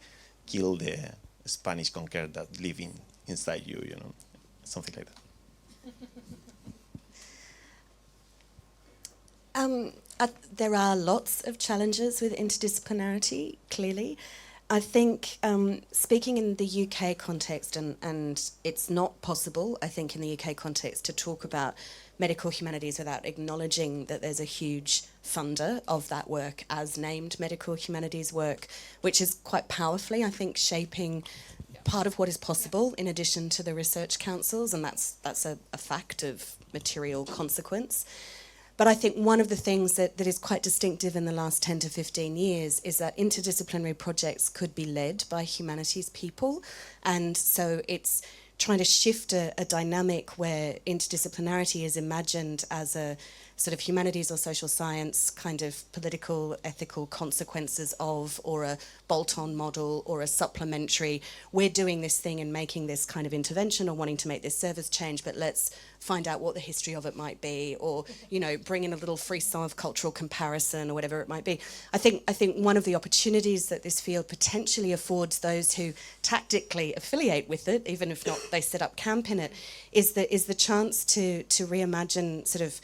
kill the Spanish conqueror that live inside you, you know, something like that. There are lots of challenges with interdisciplinarity, clearly. I think speaking in the UK context, and it's not possible, I think, in the UK context to talk about medical humanities without acknowledging that there's a huge funder of that work as named medical humanities work, which is quite powerfully, I think, shaping part of what is possible in addition to the research councils, and that's a fact of material consequence. But I think one of the things that is quite distinctive in the last 10 to 15 years is that interdisciplinary projects could be led by humanities people. And so it's trying to shift a dynamic where interdisciplinarity is imagined as a sort of humanities or social science kind of political, ethical consequences of, or a bolt-on model or a supplementary, we're doing this thing and making this kind of intervention or wanting to make this service change, but let's find out what the history of it might be, or, you know, bring in a little frisson of cultural comparison or whatever it might be. I think one of the opportunities that this field potentially affords those who tactically affiliate with it, even if not they set up camp in it, is the chance to reimagine sort of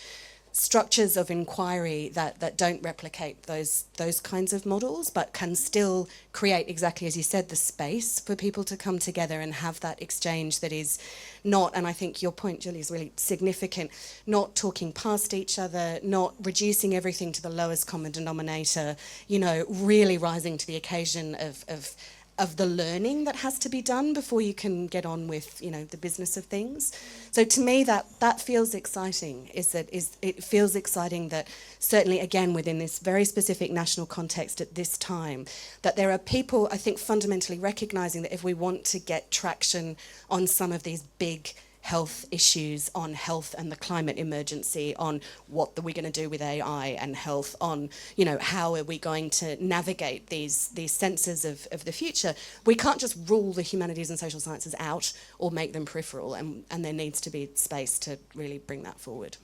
structures of inquiry that don't replicate those kinds of models, but can still create, exactly as you said, the space for people to come together and have that exchange that is not, and I think your point, Julie, is really significant, not talking past each other, not reducing everything to the lowest common denominator, you know, really rising to the occasion of the learning that has to be done before you can get on with, you know, the business of things. So to me, that feels exciting. It feels exciting that certainly, again, within this very specific national context at this time, that there are people, I think, fundamentally recognising that if we want to get traction on some of these big health issues, on health and the climate emergency, on what are we going to do with AI and health, on, you know, how are we going to navigate these senses of the future, we can't just rule the humanities and social sciences out or make them peripheral, and there needs to be space to really bring that forward.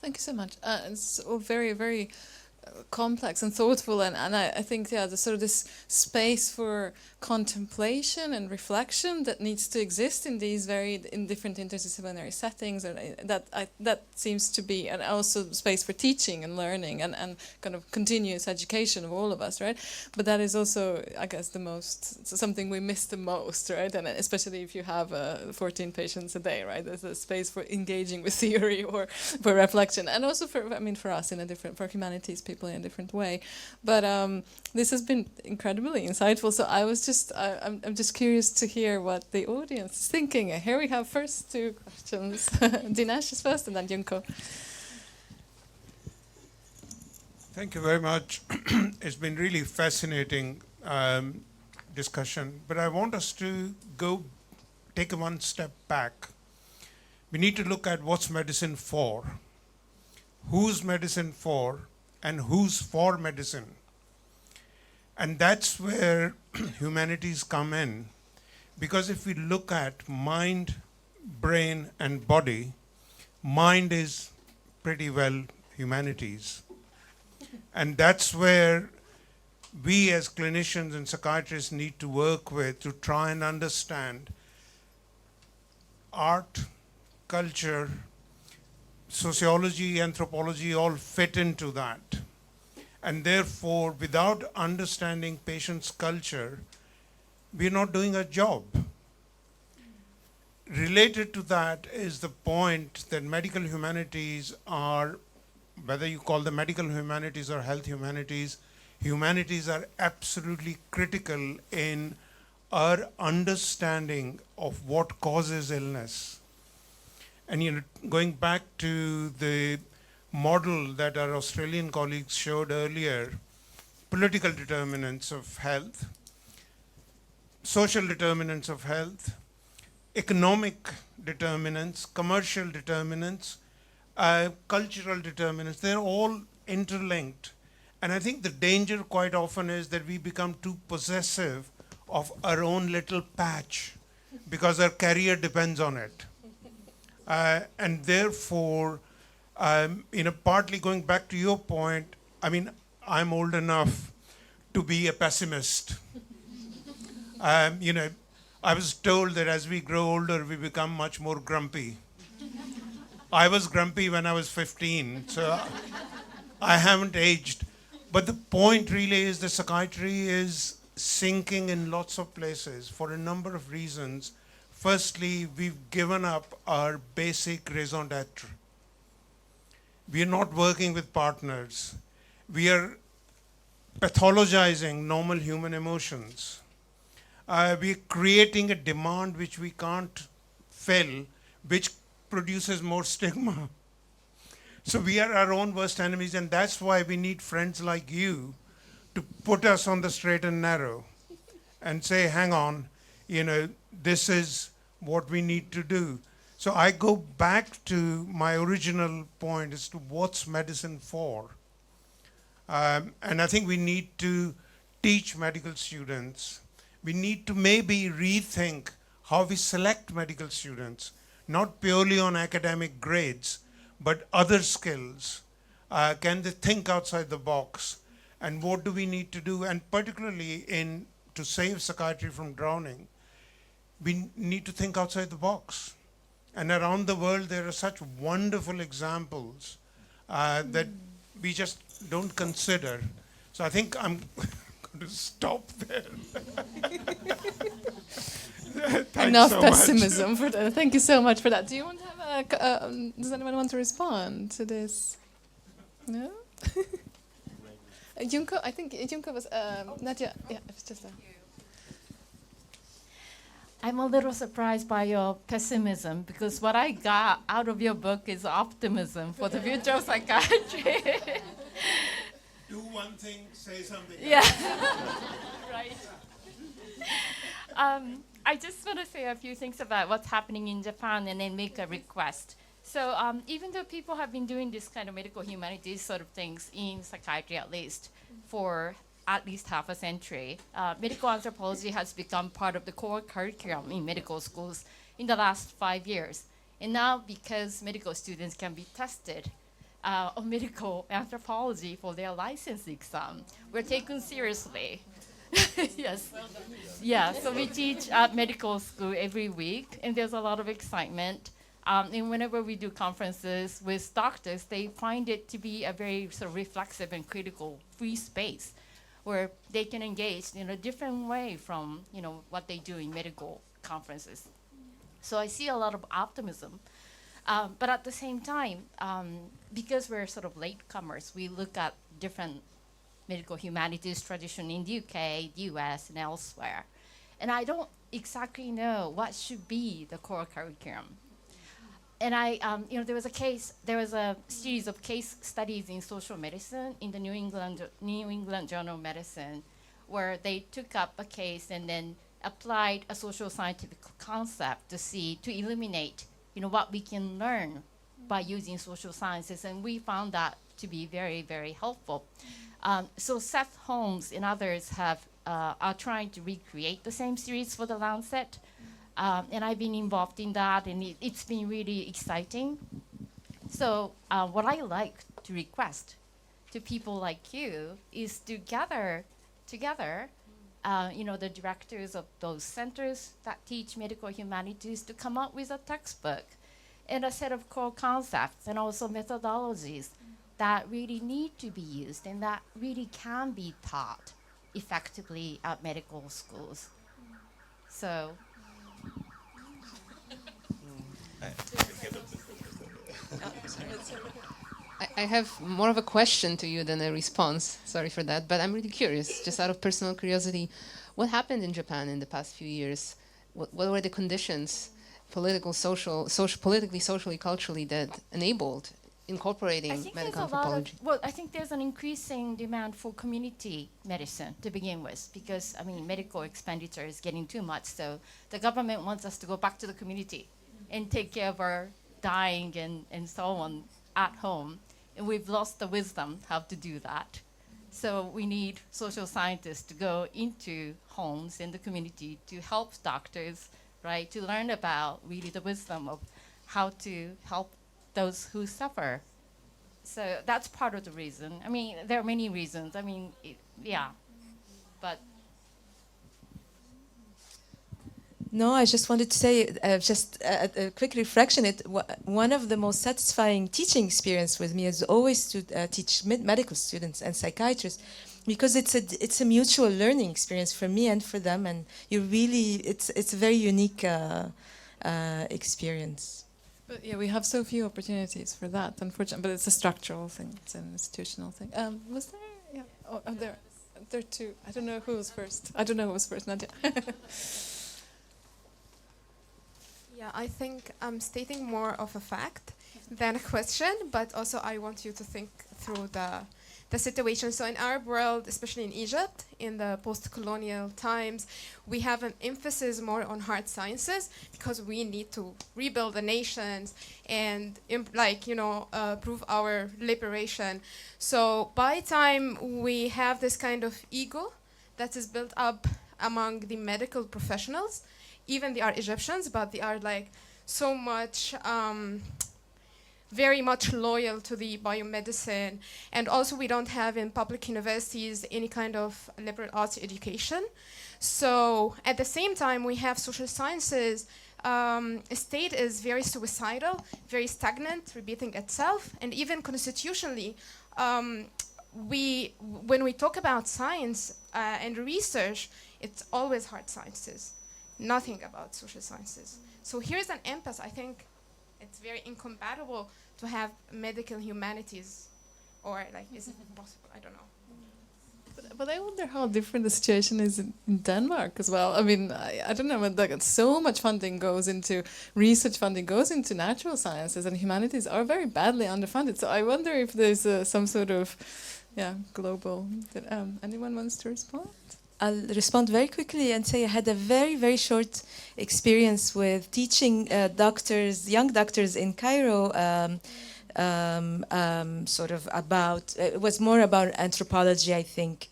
Thank you so much. It's all very, very complex and thoughtful, and I think, yeah, the sort of this space for contemplation and reflection that needs to exist in these in different interdisciplinary settings, and that seems to be, and also space for teaching and learning and kind of continuous education of all of us, right? But that is also, I guess, something we miss the most, right? And especially if you have 14 patients a day, right? There's a space for engaging with theory or for reflection, and also for us for humanities people in a different way. But this has been incredibly insightful. So I'm just curious to hear what the audience is thinking. Here we have first two questions. Dinesh is first, and then Junko. Thank you very much. It's been really fascinating discussion, but I want us to take one step back. We need to look at what's medicine for, who's medicine for, and who's for medicine. And that's where humanities come in, Because if we look at mind, brain, and body, mind is pretty well humanities. And that's where we as clinicians and psychiatrists need to work with to try and understand art, culture, sociology, anthropology all fit into that. And therefore, without understanding patients' culture, we're not doing our job. Related to that is the point that medical humanities are, whether you call them medical humanities or health humanities, humanities are absolutely critical in our understanding of what causes illness. And going back to the model that our Australian colleagues showed earlier, political determinants of health, social determinants of health, economic determinants, commercial determinants, cultural determinants, they're all interlinked. And I think the danger quite often is that we become too possessive of our own little patch because our career depends on it. And therefore, partly going back to your point, I mean, I'm old enough to be a pessimist. I was told that as we grow older, we become much more grumpy. I was grumpy when I was 15, so I haven't aged. But the point really is that psychiatry is sinking in lots of places for a number of reasons. Firstly, we've given up our basic raison d'etre. We are not working with partners. We are pathologizing normal human emotions. We're creating a demand which we can't fill, which produces more stigma. So we are our own worst enemies, and that's why we need friends like you to put us on the straight and narrow and say, hang on, this is what we need to do. So I go back to my original point as to what's medicine for. And I think we need to teach medical students. We need to maybe rethink how we select medical students, not purely on academic grades, but other skills. Can they think outside the box? And what do we need to do? And particularly to save psychiatry from drowning, we need to think outside the box. And around the world, there are such wonderful examples that we just don't consider. So I think I'm going to stop there. Enough pessimism for that. Thank you so much for that. Do you want to have does anyone want to respond to this? No? Junko, I think Junko was, Nadia, yeah, it's just I'm a little surprised by your pessimism because what I got out of your book is optimism for the future of psychiatry. Do one thing, say something. Yeah. Right. I just want to say a few things about what's happening in Japan and then make a request. So even though people have been doing this kind of medical humanities sort of things in psychiatry at least for at least half a century, medical anthropology has become part of the core curriculum in medical schools in the last 5 years. And now because medical students can be tested on medical anthropology for their license exam, we're taken seriously. Yes. Well done. Yeah, so we teach at medical school every week, and there's a lot of excitement. And whenever we do conferences with doctors, they find it to be a very sort of reflexive and critical free space where they can engage in a different way from what they do in medical conferences. So I see a lot of optimism. But at the same time, because we're sort of latecomers, we look at different medical humanities tradition in the UK, the US, and elsewhere. And I don't exactly know what should be the core curriculum. And there was a series of case studies in social medicine in the New England Journal of Medicine, where they took up a case and then applied a social scientific concept to illuminate, what we can learn by using social sciences, and we found that to be very, very helpful. So Seth Holmes and others have are trying to recreate the same series for the Lancet. And I've been involved in that, and it's been really exciting. So what I like to request to people like you is to gather together, the directors of those centers that teach medical humanities to come up with a textbook and a set of core concepts and also methodologies that really need to be used and that really can be taught effectively at medical schools. So. I have more of a question to you than a response. Sorry for that, but I'm really curious, just out of personal curiosity, what happened in Japan in the past few years? What were the conditions, politically, socially, culturally, that enabled incorporating medical anthropology? I think there's an increasing demand for community medicine to begin with, because medical expenditure is getting too much. So the government wants us to go back to the community and take care of our dying and so on at home. And we've lost the wisdom how to do that. So we need social scientists to go into homes in the community to help doctors, right, to learn about really the wisdom of how to help those who suffer. So that's part of the reason. There are many reasons. But. No, I just wanted to say, a quick reflection. One of the most satisfying teaching experience with me is always to teach medical students and psychiatrists, because it's a mutual learning experience for me and for them, and it's a very unique experience. But yeah, we have so few opportunities for that, unfortunately. But it's a structural thing. It's an institutional thing. Was there? Yeah. Oh, there are two. I don't know who was first. Nadia. Yeah, I think I'm stating more of a fact than a question, but also I want you to think through the situation. So in Arab world, especially in Egypt, in the post-colonial times, we have an emphasis more on hard sciences because we need to rebuild the nations and prove our liberation. So by time we have this kind of ego that is built up among the medical professionals, even they are Egyptians, but they are so much, very much loyal to the biomedicine. And also we don't have in public universities any kind of liberal arts education. So at the same time, we have social sciences. State is very suicidal, very stagnant, repeating itself. And even constitutionally, when we talk about science and research, it's always hard sciences. Nothing about social sciences. So here's an impasse. I think it's very incompatible to have medical humanities, or is it possible? I don't know. But I wonder how different the situation is in Denmark as well. I don't know, but so much funding goes into research, funding goes into natural sciences, and humanities are very badly underfunded. So I wonder if there's some sort of global. Anyone wants to respond? I'll respond very quickly and say I had a very, very short experience with teaching young doctors in Cairo, it was more about anthropology, I think.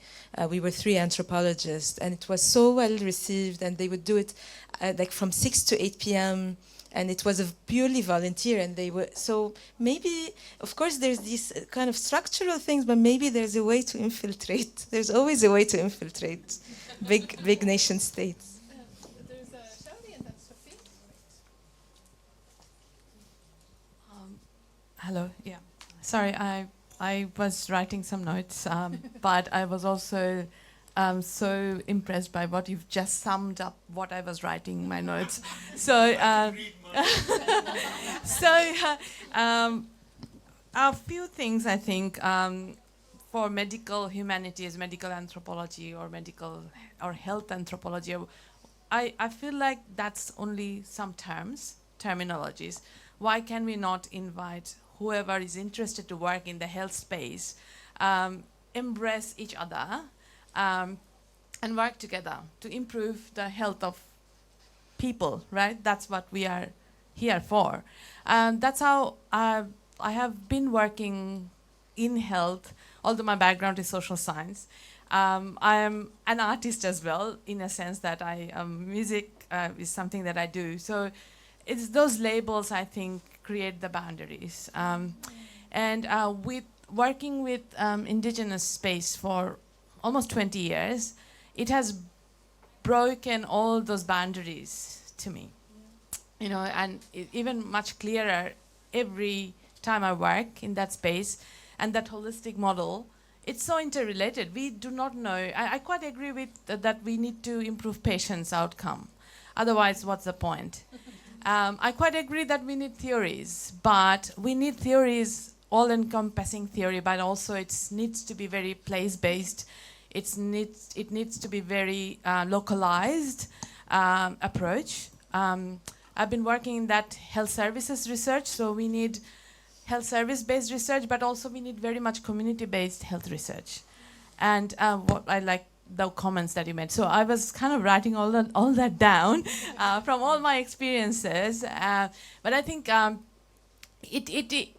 We were 3 anthropologists, and it was so well received, and they would do it from 6 to 8 p.m., and it was a purely volunteer, and they were, so maybe, of course, there's these kind of structural things, but maybe there's a way to infiltrate. There's always a way to infiltrate big nation states. There's Shadi and then Sophie. Hello, yeah. Sorry, I was writing some notes, but I was also so impressed by what you've just summed up what I was writing in my notes. So, a few things I think for medical humanities, medical anthropology, or health anthropology. I feel like that's only some terminologies. Why can we not invite whoever is interested to work in the health space, embrace each other, and work together to improve the health of people, right? That's what we are here for. That's how I have been working in health, although my background is social science. I am an artist as well, in a sense that music is something that I do. So it's those labels, I think, create the boundaries. And with working with indigenous space for almost 20 years, it has broken all those boundaries to me. You know, and even much clearer every time I work in that space, and that holistic model, it's so interrelated. We do not know. I quite agree with that we need to improve patients' outcome. Otherwise, what's the point? I quite agree that we need theories, but we need theories, all-encompassing theory, but also it needs to be very place-based. It needs to be very localized approach. I've been working in that health services research, so we need health service-based research, but also we need very much community-based health research. And what I like the comments that you made. So I was kind of writing all that down from all my experiences. But I think and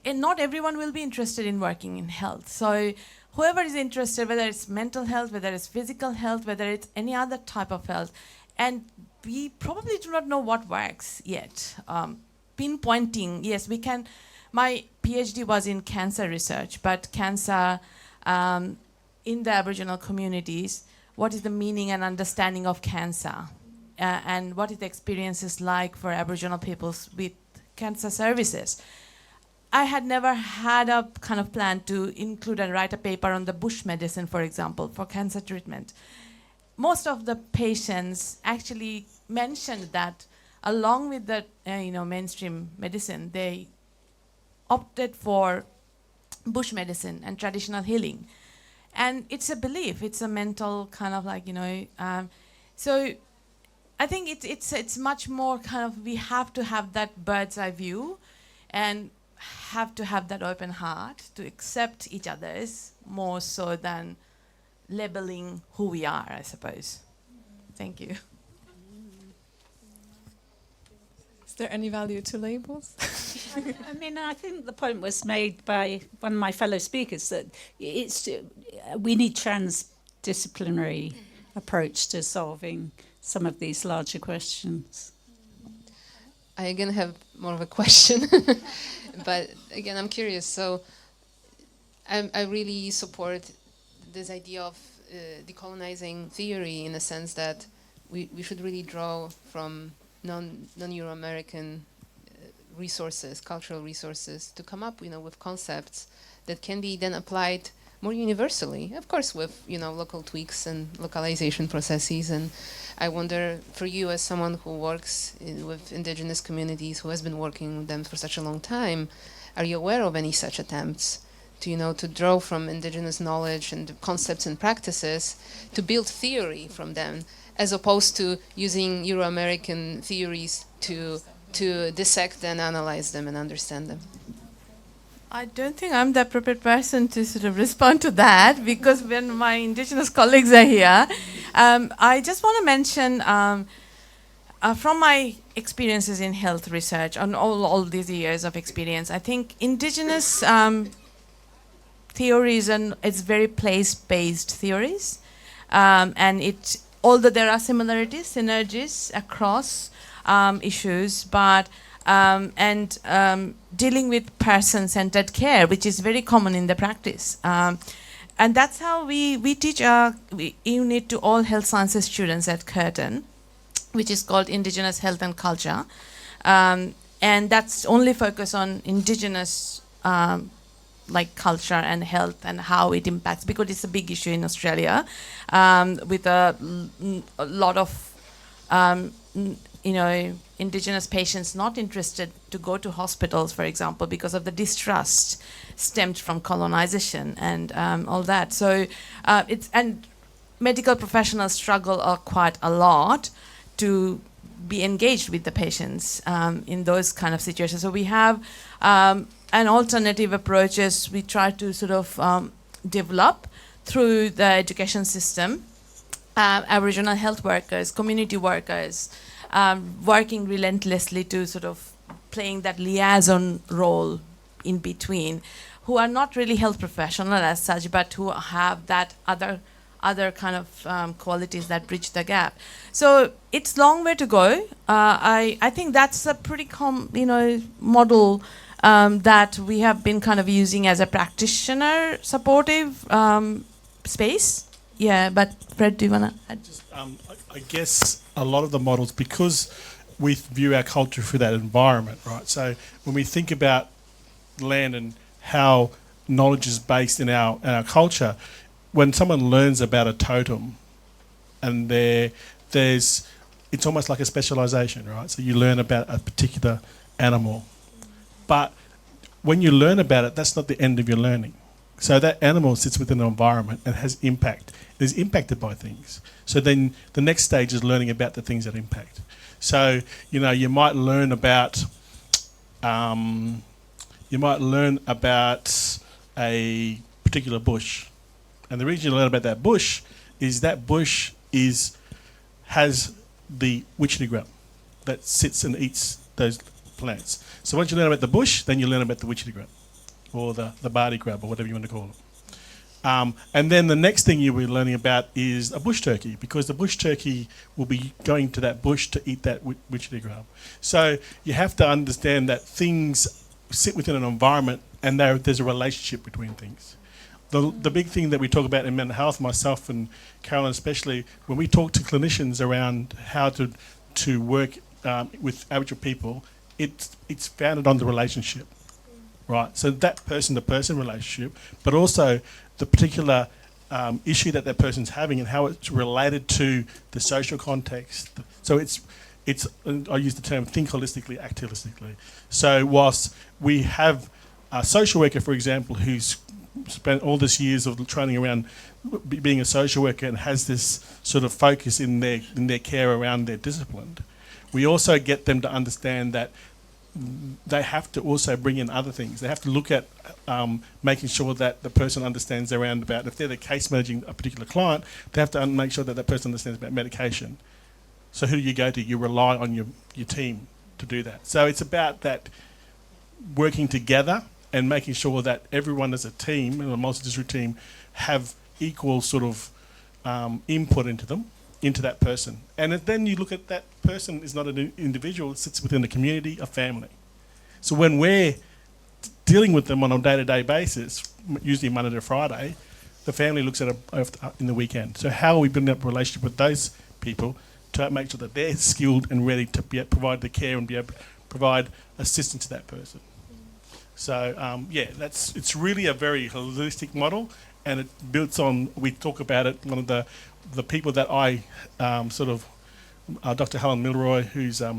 not everyone will be interested in working in health. So whoever is interested, whether it's mental health, whether it's physical health, whether it's any other type of health, and we probably do not know what works yet. Pinpointing, yes, we can. My PhD was in cancer research, but cancer in the Aboriginal communities, what is the meaning and understanding of cancer? And what is the experiences like for Aboriginal peoples with cancer services? I had never had a kind of plan to include and write a paper on the bush medicine, for example, for cancer treatment. Most of the patients actually mentioned that along with the mainstream medicine, they opted for bush medicine and traditional healing. And it's a belief, it's a mental kind of like, so I think it's much more kind of, we have to have that bird's eye view and have to have that open heart to accept each other's more so than labeling who we are, I suppose. Thank you. Is there any value to labels? I mean, I think the point was made by one of my fellow speakers that we need transdisciplinary approach to solving some of these larger questions. I again have more of a question, but again, I'm curious. So I really support this idea of decolonizing theory in the sense that we should really draw from non-Euro-American resources, cultural resources, to come up, with concepts that can be then applied more universally, of course, with local tweaks and localization processes. And I wonder, for you as someone who works with indigenous communities, who has been working with them for such a long time, are you aware of any such attempts to draw from indigenous knowledge and concepts and practices to build theory from them, as opposed to using Euro-American theories to dissect and analyze them and understand them? I don't think I'm the appropriate person to sort of respond to that, because when my indigenous colleagues are here, I just want to mention from my experiences in health research, on all these years of experience, I think indigenous theories, and it's very place-based theories, and although there are similarities, synergies across issues, but dealing with person-centered care, which is very common in the practice. And that's how we teach our unit to all health sciences students at Curtin, which is called Indigenous Health and Culture. And that's only focused on indigenous culture and health and how it impacts, because it's a big issue in Australia, with a lot of indigenous patients not interested to go to hospitals, for example, because of the distrust stemmed from colonization and all that. So and medical professionals struggle quite a lot to be engaged with the patients in those kind of situations. So we have an alternative approaches we try to sort of develop through the education system. Aboriginal health workers, community workers, working relentlessly to sort of playing that liaison role in between, who are not really health professional as such, but who have that other other kind of qualities that bridge the gap. So it's long way to go. I think that's a pretty model that we have been kind of using as a practitioner supportive space. Yeah, but Fred, do you want to add? I guess a lot of the models, because we view our culture through that environment, right? So when we think about land and how knowledge is based in our culture, when someone learns about a totem, and it's almost like a specialization, right? So you learn about a particular animal, but when you learn about it, that's not the end of your learning. So that animal sits within an environment and has impact. It is impacted by things. So then the next stage is learning about the things that impact. So you might learn about a particular bush, and the reason you learn about that bush has the witchetty that sits and eats those plants. So once you learn about the bush, then you learn about the witchetty grub, or the barley grub, or whatever you want to call it. And then the next thing you'll be learning about is a bush turkey, because the bush turkey will be going to that bush to eat that witchetty grub. So you have to understand that things sit within an environment, and there's a relationship between things. The big thing that we talk about in mental health, myself and Carolyn especially, when we talk to clinicians around how to work with Aboriginal people, it's founded on the relationship, right? So that person-to-person relationship, but also the particular issue that person's having and how it's related to the social context. So it's I use the term think holistically, act holistically. So whilst we have a social worker, for example, who's spent all this years of training around being a social worker and has this sort of focus in their care around their discipline, we also get them to understand that they have to also bring in other things. They have to look at making sure that the person understands around about, if they're the case managing a particular client, they have to make sure that that person understands about medication. So who do you go to? You rely on your team to do that. So it's about that working together and making sure that everyone as a team, and a multidisciplinary team, have equal sort of input into that person. And then you look at that person is not an individual, it sits within a community, a family. So when we're dealing with them on a day-to-day basis, usually Monday to Friday, the family looks at it in the weekend. So how are we building up a relationship with those people to make sure that they're skilled and ready to provide the care and be able to provide assistance to that person? So it's really a very holistic model, and it builds on, we talk about it, one of the people that I Dr. Helen Milroy, who's a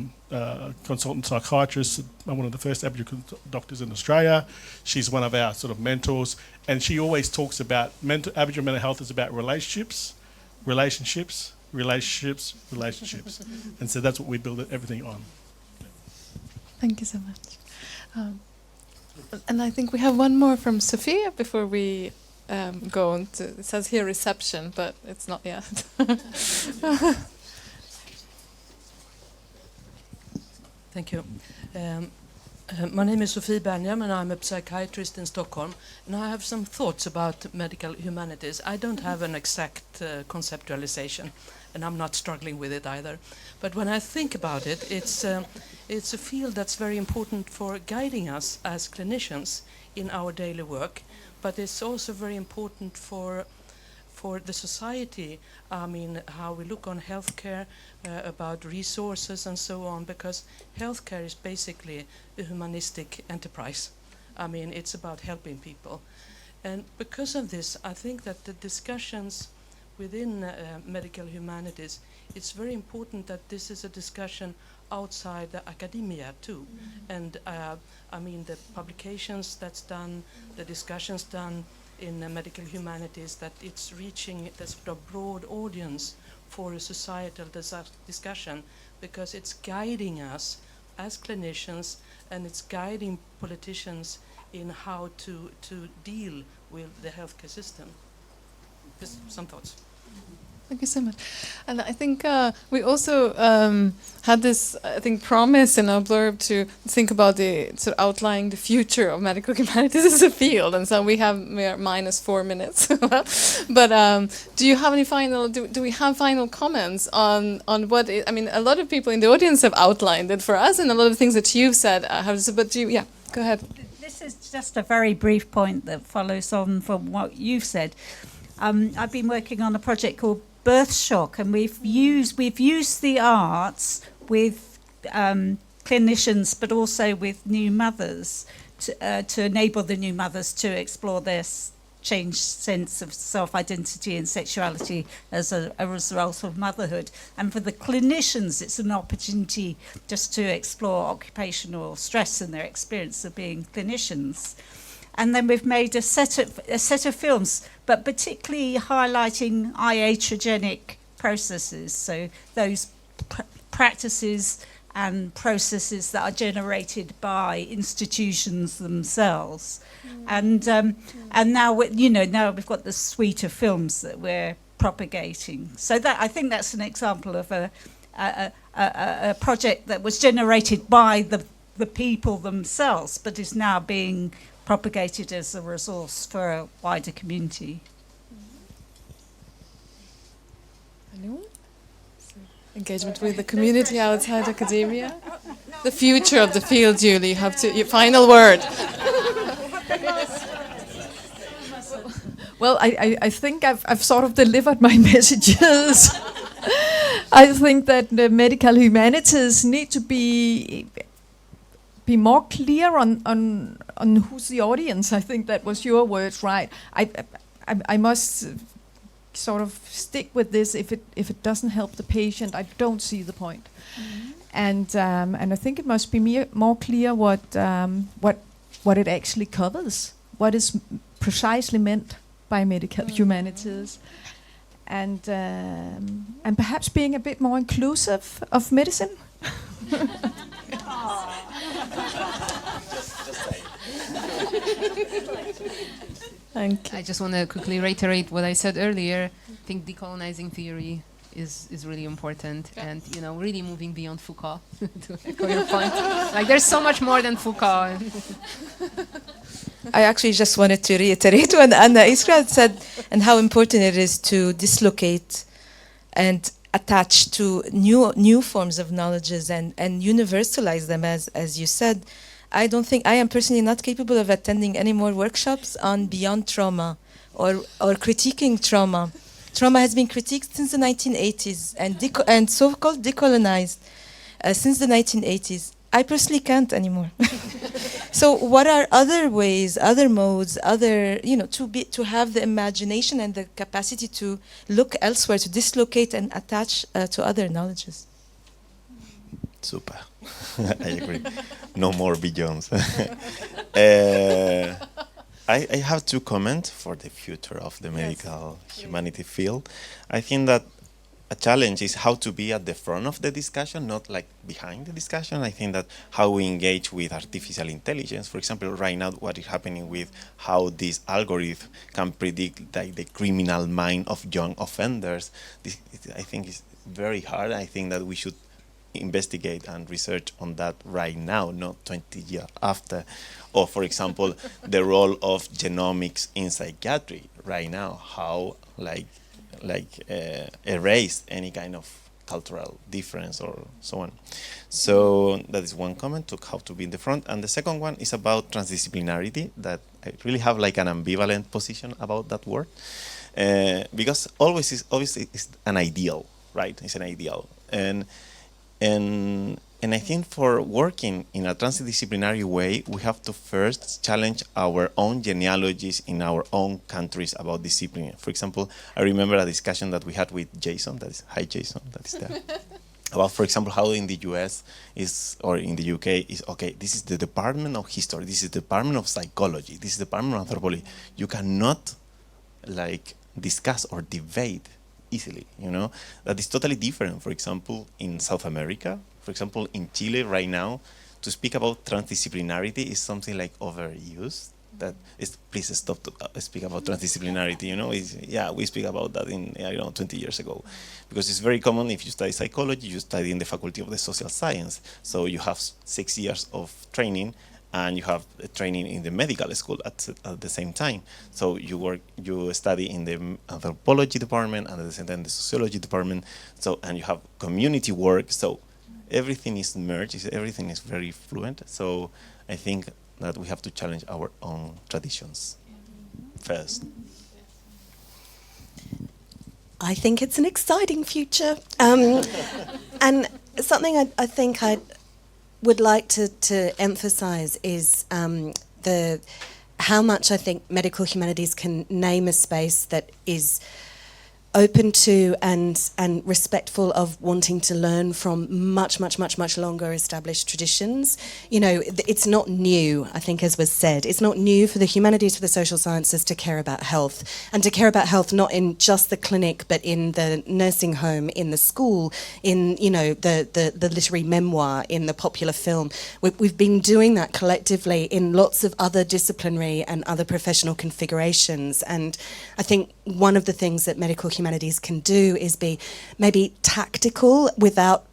consultant psychiatrist, one of the first Aboriginal doctors in Australia. She's one of our sort of mentors, and she always talks about Aboriginal mental health is about relationships, and so that's what we build everything on. Thank you so much. And I think we have one more from Sophia before we go on to, it says here reception, but it's not yet. Thank you. My name is Sophie Benjamin, and I'm a psychiatrist in Stockholm, and I have some thoughts about medical humanities. I don't have an exact conceptualization, and I'm not struggling with it either. But when I think about it, it's a field that's very important for guiding us as clinicians in our daily work, but it's also very important for the society. I mean, how we look on healthcare, about resources and so on, because healthcare is basically a humanistic enterprise. I mean, it's about helping people. And because of this, I think that the discussions within medical humanities, it's very important that this is a discussion outside the academia too. And I mean, the publications that's done, the discussions done in medical humanities, that it's reaching the sort of broad audience for a societal discussion, because it's guiding us as clinicians, and it's guiding politicians in how to deal with the healthcare system. Just some thoughts. Thank you so much. And I think we also had this, I think, promise in our blurb to think about the sort of outlining the future of medical humanities as a field. And so we are -4 minutes. But do you have any final? Do we have final comments on what? I mean, a lot of people in the audience have outlined it for us, and a lot of things that you've said. But yeah, go ahead. This is just a very brief point that follows on from what you've said. I've been working on a project called Birth Shock, and we've used the arts with clinicians, but also with new mothers to enable the new mothers to explore their changed sense of self-identity and sexuality as a result of motherhood. And for the clinicians, it's an opportunity just to explore occupational stress and their experience of being clinicians. And then we've made a set of films, but particularly highlighting iatrogenic processes, so those practices and processes that are generated by institutions themselves. And now we've got the suite of films that we're propagating. So that, I think that's an example of a project that was generated by the people themselves, but is now being propagated as a resource for a wider community. Anyone? Engagement with the community outside academia? The future of the field, Julie. You have your final word. Well, I think I've sort of delivered my messages. I think that the medical humanities need to be more clear on who's the audience. I think that was your words, right? I must sort of stick with this. If it doesn't help the patient, I don't see the point. Mm-hmm. And I think it must be more clear what it actually covers. What is precisely meant by medical humanities, and perhaps being a bit more inclusive of medicine. Thank you. I just want to quickly reiterate what I said earlier. I think decolonizing theory is really important, and really moving beyond Foucault. To echo your point, like there's so much more than Foucault. I actually just wanted to reiterate what Iskra said, and how important it is to dislocate and attach to new forms of knowledges and universalize them, as you said. I don't think I am personally not capable of attending any more workshops on beyond trauma or critiquing trauma. Trauma has been critiqued since the 1980s and so-called decolonized since the 1980s. I personally can't anymore. So what are other ways, other modes, to have the imagination and the capacity to look elsewhere, to dislocate and attach to other knowledges? Super. I agree. No more beyonds. I have two comments for the future of the medical humanity field. I think that a challenge is how to be at the front of the discussion, not like behind the discussion. I think that how we engage with artificial intelligence, for example, right now what is happening with how this algorithm can predict like the criminal mind of young offenders, I think is very hard. I think that we should investigate and research on that right now, not 20 years after. Or, for example, the role of genomics in psychiatry right now, how erase any kind of cultural difference or so on. So that is one comment to how to be in the front. And the second one is about transdisciplinarity, that I really have like an ambivalent position about that word. Because obviously it's an ideal, right? It's an ideal. And I think for working in a transdisciplinary way, we have to first challenge our own genealogies in our own countries about discipline. For example, I remember a discussion that we had with Jason, hi Jason, that is there, about, for example, how in the US or in the UK is, okay, this is the Department of History, this is the Department of Psychology, this is the Department of Anthropology. You cannot discuss or debate easily, That is totally different, for example, in South America. For example, in Chile right now, to speak about transdisciplinarity is something like overused. that is, please stop to speak about transdisciplinarity. You know, we speak about that in 20 years ago, because it's very common. If you study psychology, you study in the faculty of the social science, so you have 6 years of training, and you have training in the medical school at the same time. So you study in the anthropology department and at the same time the sociology department. So, and you have community work. So everything is merged. Everything is very fluent. So I think that we have to challenge our own traditions first. I think it's an exciting future. And something I think I would like to emphasize is how much I think medical humanities can name a space that is open to and respectful of wanting to learn from much longer established traditions. You know, it's not new, I think, as was said. It's not new for the humanities, for the social sciences to care about health, and to care about health not in just the clinic, but in the nursing home, in the school, in, you know, the literary memoir, in the popular film. We've been doing that collectively in lots of other disciplinary and other professional configurations. And I think one of the things that medical humanities can do is be maybe tactical without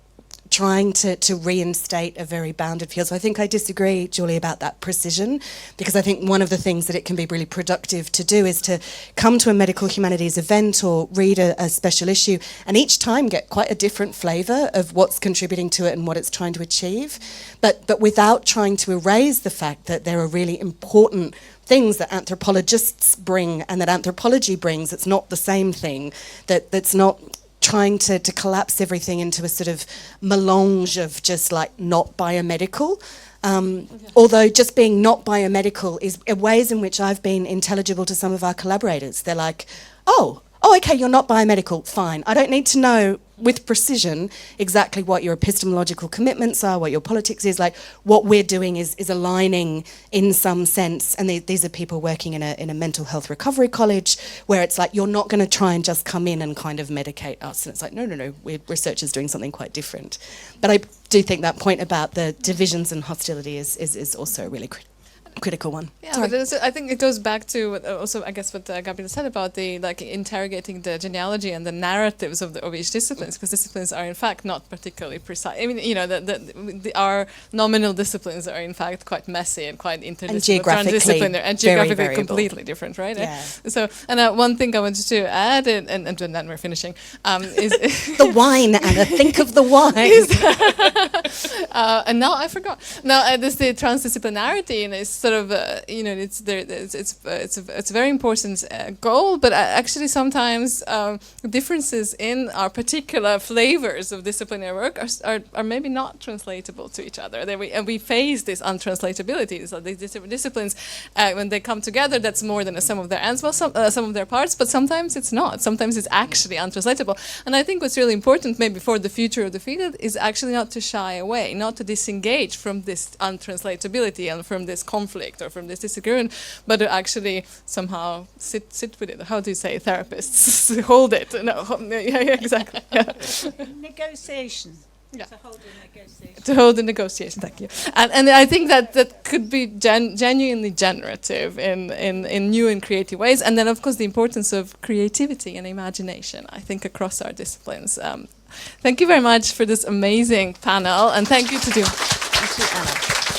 trying to reinstate a very bounded field. So I think I disagree, Julie, about that precision, because I think one of the things that it can be really productive to do is to come to a medical humanities event or read a special issue, and each time get quite a different flavour of what's contributing to it and what it's trying to achieve, but without trying to erase the fact that there are really important things that anthropologists bring and that anthropology brings. It's not the same thing, that's not trying to collapse everything into a sort of melange of just like not biomedical. Although just being not biomedical is ways in which I've been intelligible to some of our collaborators. They're like, oh, okay, you're not biomedical, fine. I don't need to know with precision exactly what your epistemological commitments are, what your politics is. Like, what we're doing is aligning in some sense, and these are people working in a mental health recovery college, where it's like, you're not going to try and just come in and kind of medicate us. And it's like, no, we're researchers doing something quite different. But I do think that point about the divisions and hostility is also a really critical one. Yeah, but I think it goes back to also, I guess, what Gabriel said about the interrogating the genealogy and the narratives of each disciplines, because disciplines are in fact not particularly precise. I mean, you know, our nominal disciplines are in fact quite messy and quite interdisciplinary and geographically completely different, right? Yeah. So, and one thing I wanted to add, and then we're finishing, is the wine, Anna. Think of the wine. And now I forgot. Now there's the transdisciplinarity, and it's sort of it's a very important goal, but actually sometimes differences in our particular flavors of disciplinary work are maybe not translatable to each other. And we face this untranslatability. So these disciplines, when they come together, that's more than a sum of their ends, well, some of their parts, but sometimes it's not. Sometimes it's actually untranslatable. And I think what's really important, maybe for the future of the field, is actually not to shy away, not to disengage from this untranslatability and from this conflict or from this disagreement, but to actually somehow sit with it. How do you say, therapists? Hold it. No, yeah, exactly. Yeah. Negotiation. Yeah. To hold a negotiation. To hold a negotiation, thank you. And I think that could be genuinely generative in new and creative ways. And then, of course, the importance of creativity and imagination, I think, across our disciplines. Thank you very much for this amazing panel, and thank you to Anna.